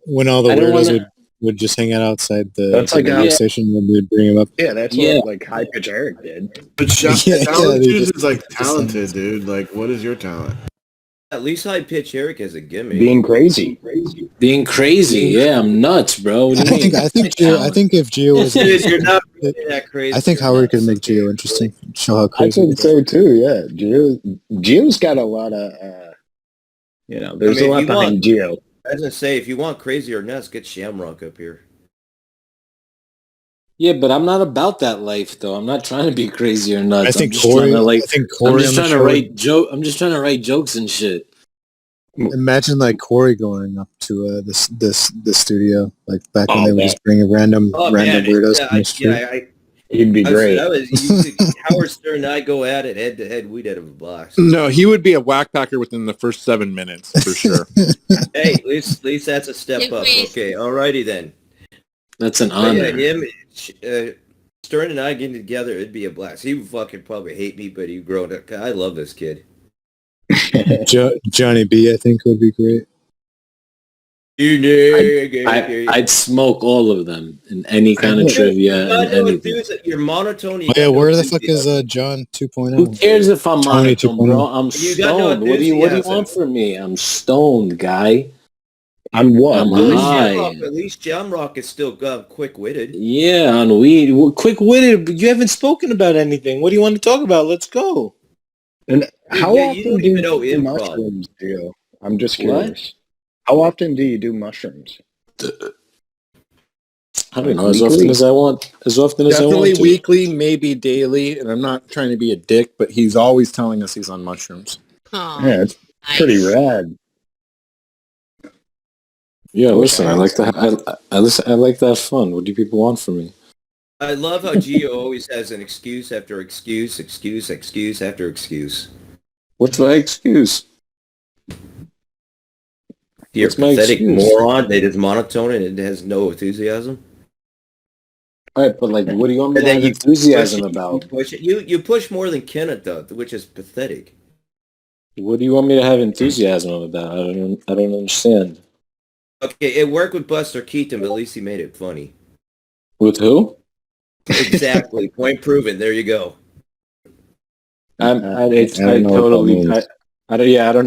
when all the weirdos would just hang out outside the radio station and we'd bring them up. Yeah, that's what like High Pitch Eric did. But Sour Shoes is like talented, dude. Like, what is your talent? At least High Pitch Eric has a gimmick. Being crazy. Being crazy. Yeah, I'm nuts, bro. What do you mean? I think if Gio was, Dude, you're not really that crazy. I think Howard could make Gio interesting. Show how crazy. I think so too. Yeah, Gio's got a lot of. There's a lot behind Gio. I was gonna say, if you want crazy or nuts, get Shamrock up here. Yeah, but I'm not about that life, though. I'm not trying to be crazy or nuts. I think I'm Corey. I'm just trying to write jokes and shit. Imagine like Corey going up to this studio like back when they would just bring random weirdos from the street. He'd be great. Howard Stern and I go at it head to head. We'd have a blast. No, he would be a whack packer within the first 7 minutes for sure. Hey, at least that's a step up. Okay, alrighty then. That's an honor. Yeah, Stern and I getting together, it'd be a blast. He would fucking probably hate me, but he'd grow up. I love this kid. Johnny B, I think would be great. I'd smoke all of them in any kind of trivia and anything. You're monotone. Oh, yeah, where the fuck is John 2.0? Who cares if I'm Johnny monotone, bro? I'm stoned. What do you want from me? I'm stoned, guy. I'm what? I'm high. At least Jamrock is still quick-witted. Yeah, on weed. Well, quick-witted, but you haven't spoken about anything. What do you want to talk about? Let's go. And how often you don't do even you know do improv. mushrooms, Gio? I'm just curious. How often do you do mushrooms? I don't know, as often as I want. Definitely weekly, maybe daily. And I'm not trying to be a dick, but he's always telling us he's on mushrooms. Yeah, it's pretty rad. Yeah, listen, I like that. I like that fun. What do people want from me? I love how Gio always has an excuse after excuse after excuse. What's my excuse? You're What's my pathetic excuse? moron that is monotone and it has no enthusiasm. All right, but like, what do you want me to have enthusiasm about? You push more than Kenneth does, which is pathetic. What do you want me to have enthusiasm about? I don't understand. Okay, it worked with Buster Keaton, but at least he made it funny. With who? Exactly. Point proven. There you go. I don't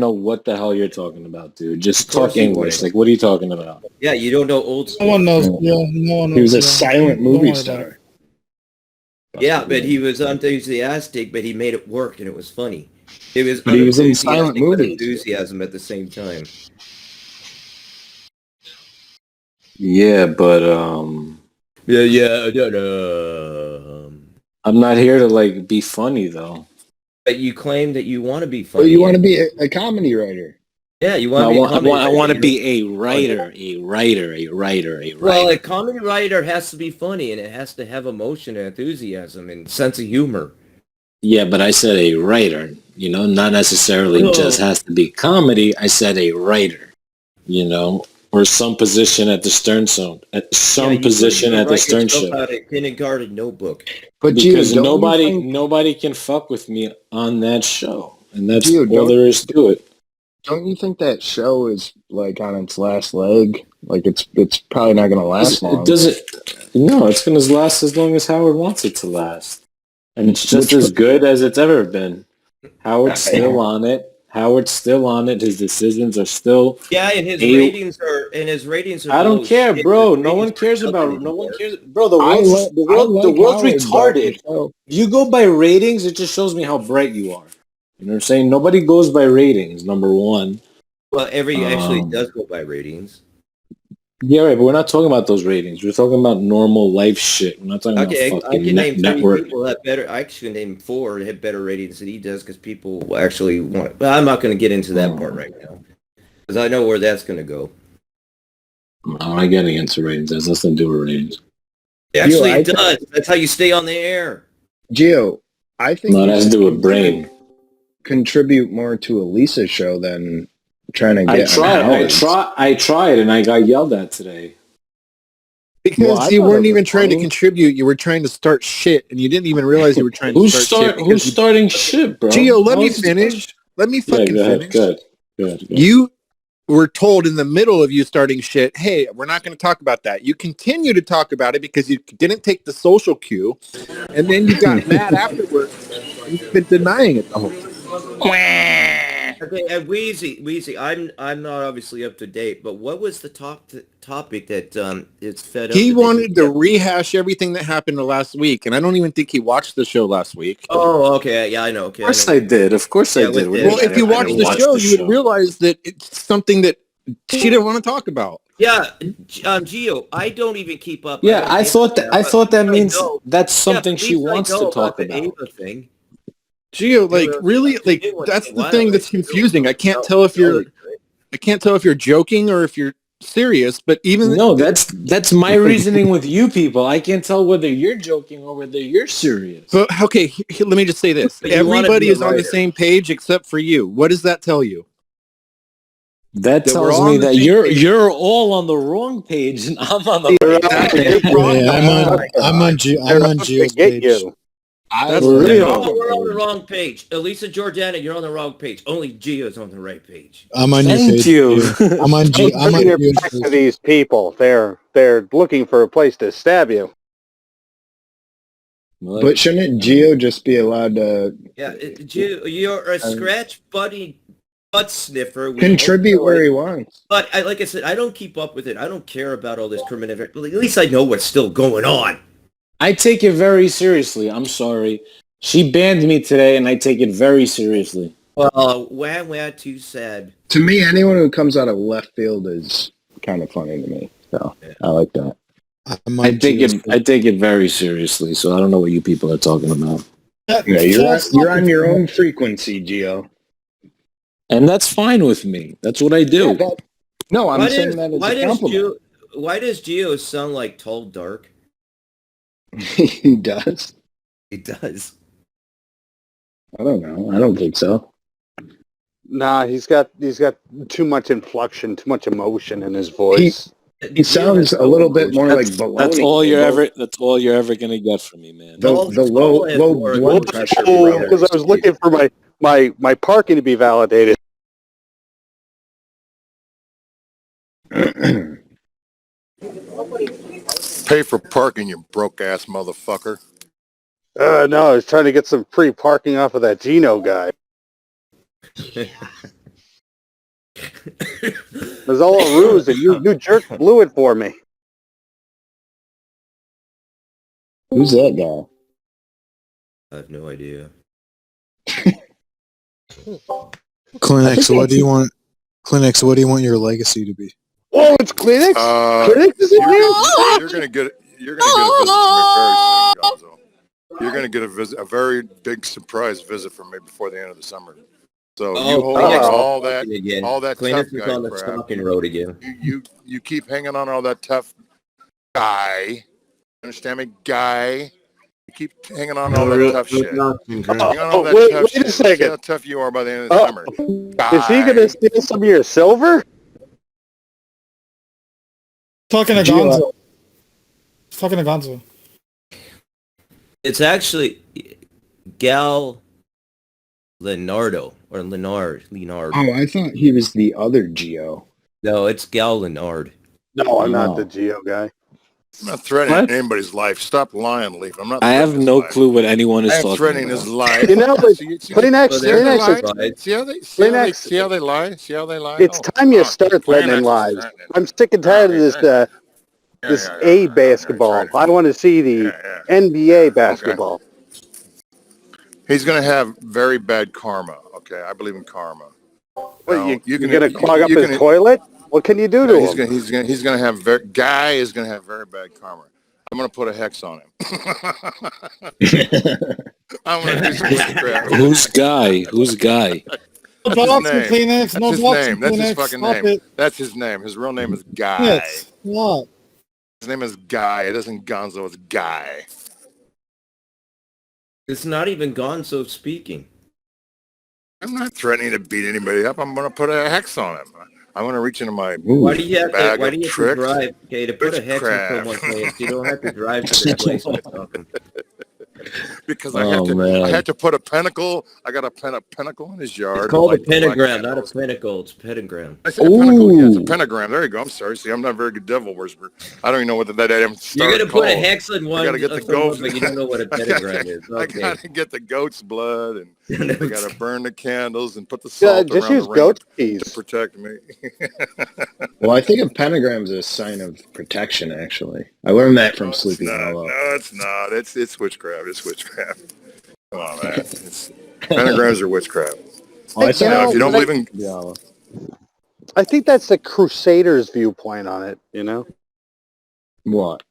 know what the hell you're talking about, dude. Just talk English. Like, what are you talking about? Yeah, you don't know old school. No one knows. Yeah, no one knows. He was a silent movie star. Yeah, but he was enthusiastic, but he made it work, and it was funny. It was, but he was in silent movies. Enthusiasm at the same time. Yeah, but I'm not here to like be funny though. But you claim that you want to be funny. Well, you want to be a comedy writer. Yeah, you want. I want to be a writer. Well, a comedy writer has to be funny, and it has to have emotion and enthusiasm and sense of humor. Yeah, but I said a writer. You know, not necessarily just has to be comedy. I said a writer. You know. Or some position at the Stern Zone. At some position at the Stern Show. Out a kindergarten notebook. But because nobody can fuck with me on that show, and that's all there is to it. Don't you think that show is like on its last leg? Like it's probably not going to last long. It doesn't. No, it's going to last as long as Howard wants it to last, and it's just as good as it's ever been. Howard's still on it. Howard's still on it. His decisions are still. Yeah, and his ratings are. I don't care, bro. No one cares about. No one cares, bro. The world's retarded. You go by ratings. It just shows me how bright you are. You know what I'm saying? Nobody goes by ratings. Number one. Well, actually does go by ratings. Yeah, right, but we're not talking about those ratings. We're talking about normal life shit. We're not talking Okay, about I fucking can name 3 network. people that better. I actually name 4 that have better ratings than he does because people actually want. Well, I'm not going to get into that part right now because I know where that's going to go. I'm not getting into ratings. That's nothing to do with ratings. Actually, it does. That's how you stay on the air. Gio, I think No, you that has to should do with brain. contribute more to Elisa's show than trying to get on Howard's. I tried, and I got yelled at today. Because you weren't even trying to contribute. You were trying to start shit, and you didn't even realize you were trying to start shit. Who's starting shit, bro? Gio, let me finish. Let me fucking finish. Good. You were told in the middle of you starting shit, hey, we're not going to talk about that. You continue to talk about it because you didn't take the social cue, and then you got mad afterwards. You've been denying it the whole time. Okay, Wheezy, I'm not obviously up to date, but what was the topic that it's fed up? He wanted to rehash everything that happened last week, and I don't even think he watched the show last week. Oh, okay, yeah, I know. Okay, Of course I did. Of course I did. Well, if you watched the show, you would realize that it's something that she didn't want to talk about. Yeah, Gio, I don't even keep up. Yeah, I thought that means that's something she wants to talk about. The Ava thing. Gio, like really, like that's the thing that's confusing. I can't tell if you're joking or if you're serious. But even that's my reasoning with you people. I can't tell whether you're joking or whether you're serious. But okay, let me just say this: everybody is on the same page except for you. What does that tell you? That tells me that you're all on the wrong page and I'm on the right page. I'm on Gio's page. We're on the wrong page. Elisa Jordana, you're on the wrong page. Only Gio's on the right page. I'm on your page. Thank you. I'm on Gio's back to these people. They're looking for a place to stab you. But shouldn't Gio just be allowed to? Yeah, Gio, you're a scratch butt sniffer. Contribute where he wants. But like I said, I don't keep up with it. I don't care about all this criminal. At least I know what's still going on. I take it very seriously. I'm sorry. She banned me today, and I take it very seriously. Well, wah, too sad. To me, anyone who comes out of left field is kind of funny to me. So I like that. I take it very seriously. So I don't know what you people are talking about. Yeah, you're on your own frequency, Gio. And that's fine with me. That's what I do. Yeah, no, I'm saying that as a compliment. Why does Gio sound like tall dark? He does. He does. I don't know. I don't think so. Nah, he's got too much inflection, too much emotion in his voice. He sounds a little bit more like baloney. That's all you're ever gonna get from me, man. The low blood pressure. Because I was looking for my parking to be validated. Pay for parking, you broke ass motherfucker. No, I was trying to get some free parking off of that Gino guy. It was all a ruse, and you jerk blew it for me. Who's that guy? I have no idea. Kleenex, what do you want? Kleenex, what do you want your legacy to be? Oh, it's Kleenex. Kleenex is in here. You're gonna get a visit from me very soon, Gonzo. You're gonna get a very big surprise visit from me before the end of the summer. So you hold on all that tough guy on the crap. stalking road again. You keep hanging on all that tough guy. Understand me, guy? You keep hanging on all that tough shit. Hang on all that tough shit. Wait a second. See how tough you are by the end of the summer. Is he gonna steal some of your silver? Talking to Gonzo. Talking to Gonzo. It's actually Gal Leonardo or Leonard. Oh, I thought he was the other Gio. No, it's Gal Leonard. No, I'm not the Gio guy. I'm not threatening anybody's life. Stop lying, Leaf. I'm not. I have no clue what anyone is talking about. threatening his life. You know, but Kleenex, See how they lie? See how they lie? It's time you start threatening lies. I'm sick and tired of this A basketball. I want to see the NBA basketball. Okay. He's going to have very bad karma. Okay, I believe in karma. What, you're going to clog up his toilet? What can you do to him? He's gonna have Guy is gonna have very bad karma. I'm gonna put a hex on him. I'm gonna do some witchcraft. Who's Guy? Who's Guy? That's his name. Kleenex, That's no his boxing name. That's his Kleenex. fucking Stop name. it. That's his name. His real name is Guy. Yes. What? His name is Guy. It isn't Gonzo. It's Guy. It's not even Gonzo speaking. I'm not threatening to beat anybody up. I'm gonna put a hex on him. I'm gonna reach into my Why do you have to? bag Why of do you have to tricks. drive? Okay, to put a hex in Witchcraft. someone's place, you don't have to drive to their place or something. Because I had to put a pentacle. I got a pentacle in his yard. It's called a like the black pentagram, not a candles. pentacle. It's a pentagram. I said a pentacle. Yeah, it's a pentagram. There you go. I'm sorry. See, I'm not a very good devil worshiper. I don't even know what that damn star You're gonna put a called. hex in one, I gotta get the someone, goats. but you don't know what a pentagram is. I Okay. gotta get the goat's blood, and I gotta burn the candles and put the salt Just around use the ring goat to cheese. protect me. Well, I think a pentagram is a sign of protection. Actually, I learned that from Sleepy Hollow. No, it's not. It's witchcraft. It's witchcraft. Come on, man. Pentagrams are witchcraft. Well, If you don't believe in, I think that's the Crusaders' viewpoint on it, you know? What?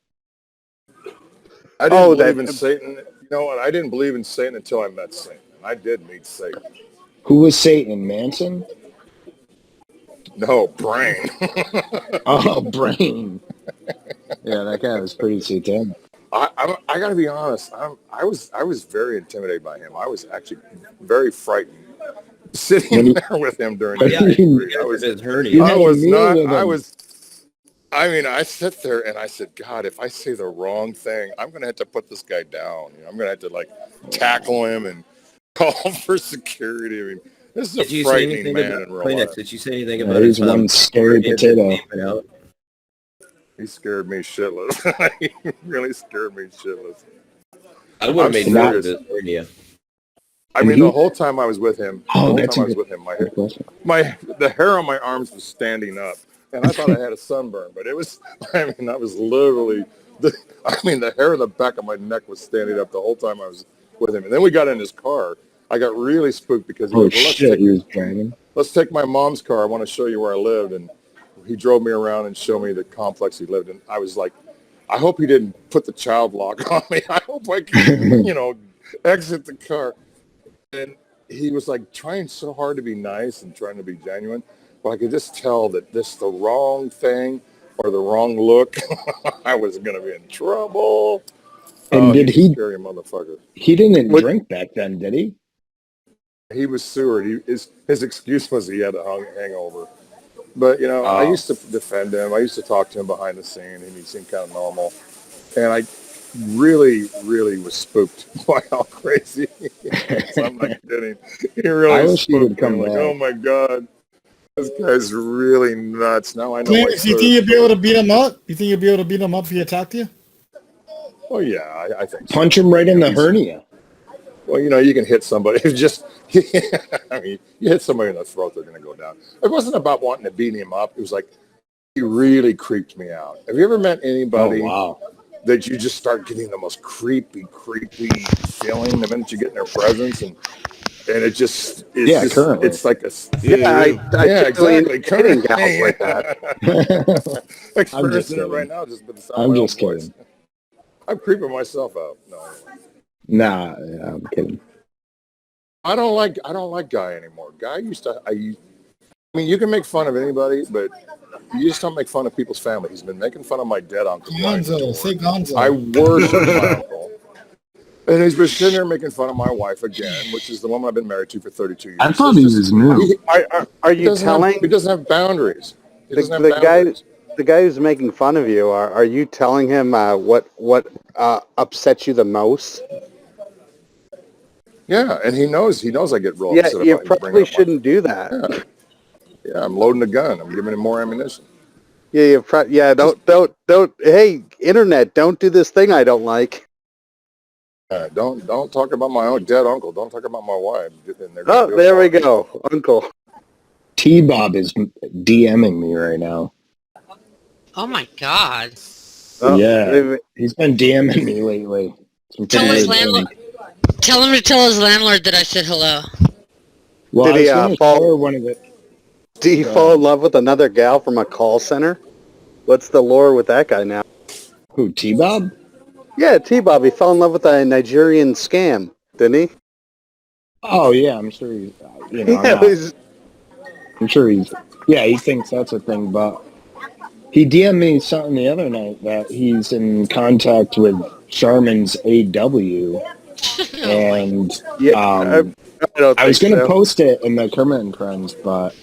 I didn't believe in Satan. You know what? I didn't believe in Satan until I met Satan. I did meet Satan. Who was Satan? Manson? No, Brain. Oh, Brain. Yeah, that guy was pretty satanic. I got to be honest. I was very intimidated by him. I was actually very frightened sitting there with him during the I sit there and I said, God, if I say the wrong thing, I'm going to have to put this guy down. You know, I'm going to have to like tackle him and call for security. I mean, this is a frightening man in real life. Did you say anything about He's one scary potato. He scared me shitless. He really scared me shitless. I would have made serious. Hernia. I mean, the whole time I was with him, the hair on my arms was standing up, and I thought I had a sunburn, but it was, I mean, that was literally, the hair on the back of my neck was standing up the whole time I was with him. And then we got in his car. I got really spooked because he goes, well, let's take my mom's car. I want to show you where I lived. And he drove me around and showed me the complex he lived in. I was like, I hope he didn't put the child lock on me. I hope I can, exit the car. And he was like trying so hard to be nice and trying to be genuine, but I could just tell that this the wrong thing or the wrong look. I was going to be in trouble. And did he? Scary motherfucker. He didn't drink back then, did he? He was sewered. His excuse was he had a hangover. But, I used to defend him. I used to talk to him behind the scene, and he seemed kind of normal. And I really, really was spooked by how crazy he is. I'm not kidding. He really spooked me. Like, oh, my God. This guy's really nuts. Now I know. You think you'll be able to beat him up? You think you'll be able to beat him up if he attacked you? Oh, yeah, I think so. Punch him right in the hernia. Well, you can hit somebody. I mean, you hit somebody in the throat, they're going to go down. It wasn't about wanting to beat him up. It was like, he really creeped me out. Have you ever met anybody that you just start getting the most creepy feeling the minute you get in their presence? And it just, it's like a... exactly. Currently gals like that. Experiencing it right now just with the sound of my own voice. I'm creeping myself out. No. Nah, I'm kidding. I don't like Guy anymore. Guy used to. I mean, you can make fun of anybody, but you just don't make fun of people's family. He's been making fun of my dead uncle. Gonzo, say Gonzo. I worship my uncle, and he's been sitting there making fun of my wife again, which is the woman I've been married to for 32 years. I thought he was new. Are you telling? He doesn't have boundaries. The guy who's making fun of you, are you telling him what upsets you the most? Yeah, and he knows I get real upset. You probably shouldn't do that. Yeah, I'm loading the gun. I'm giving him more ammunition. Don't. Hey, internet, don't do this thing I don't like. Don't talk about my own dead uncle. Don't talk about my wife. There we go, Uncle. T-Bob is DMing me right now. Oh my God. Yeah, he's been DMing me lately. Tell him to tell his landlord that I said hello. Well, did he follow one of the? Do you fall in love with another gal from a call center? What's the lore with that guy now? Who, T-Bob? Yeah, T-Bob. He fell in love with a Nigerian scam, didn't he? Oh yeah, I'm sure he's. Yeah, I'm sure he's. Yeah, he thinks that's a thing, but he DM'd me something the other night that he's in contact with Sharman's AW, and I was going to post it in the Kermit and Friends, but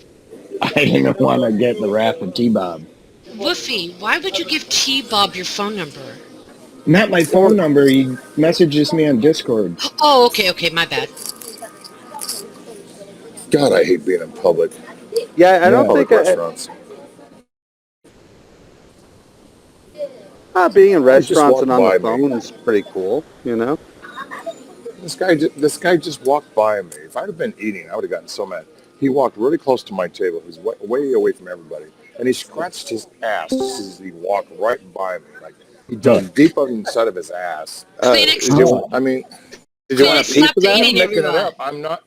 I didn't want to get the wrath of T-Bob. Woofy, why would you give T-Bob your phone number? Not my phone number. He messages me on Discord. Oh, okay, my bad. God, I hate being in public. Yeah, I don't Public think restaurants. being in He just restaurants and walked on the by phone me. is pretty cool, you know? This guy just walked by me. If I'd have been eating, I would have gotten so mad. He walked really close to my table. He was way away from everybody, and he scratched his ass as he walked right by me. Like he dug deep inside of his ass. I mean, did you want to peep with that? I'm not making it up. I'm not.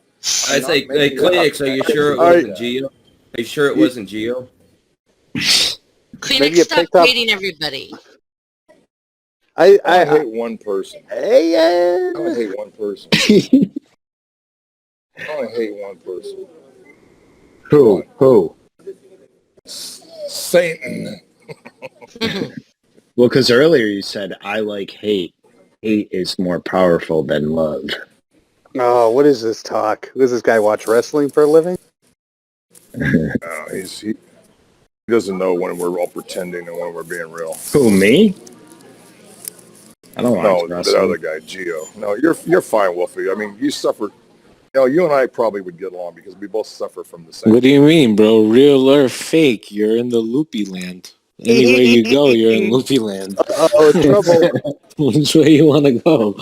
I say, hey, Kleenex, are you sure it wasn't Geo? Are you sure it wasn't Geo? Kleenex, stop dating everybody. I hate one person. Hey, I only hate one person. I only hate one person. Who? Satan. Well, because earlier you said, I like hate. Hate is more powerful than love. Oh, what is this talk? Does this guy watch wrestling for a living? No, he doesn't know when we're all pretending and when we're being real. Who, me? I don't watch No, wrestling. the other guy, Gio. No, you're fine, Wolfie. I mean, you suffer. You and I probably would get along because we both suffer from the same. What do you mean, bro? Real or fake? You're in the loopy land. Anywhere you go, you're in loopy land. Oh, trouble. Which way you want to go?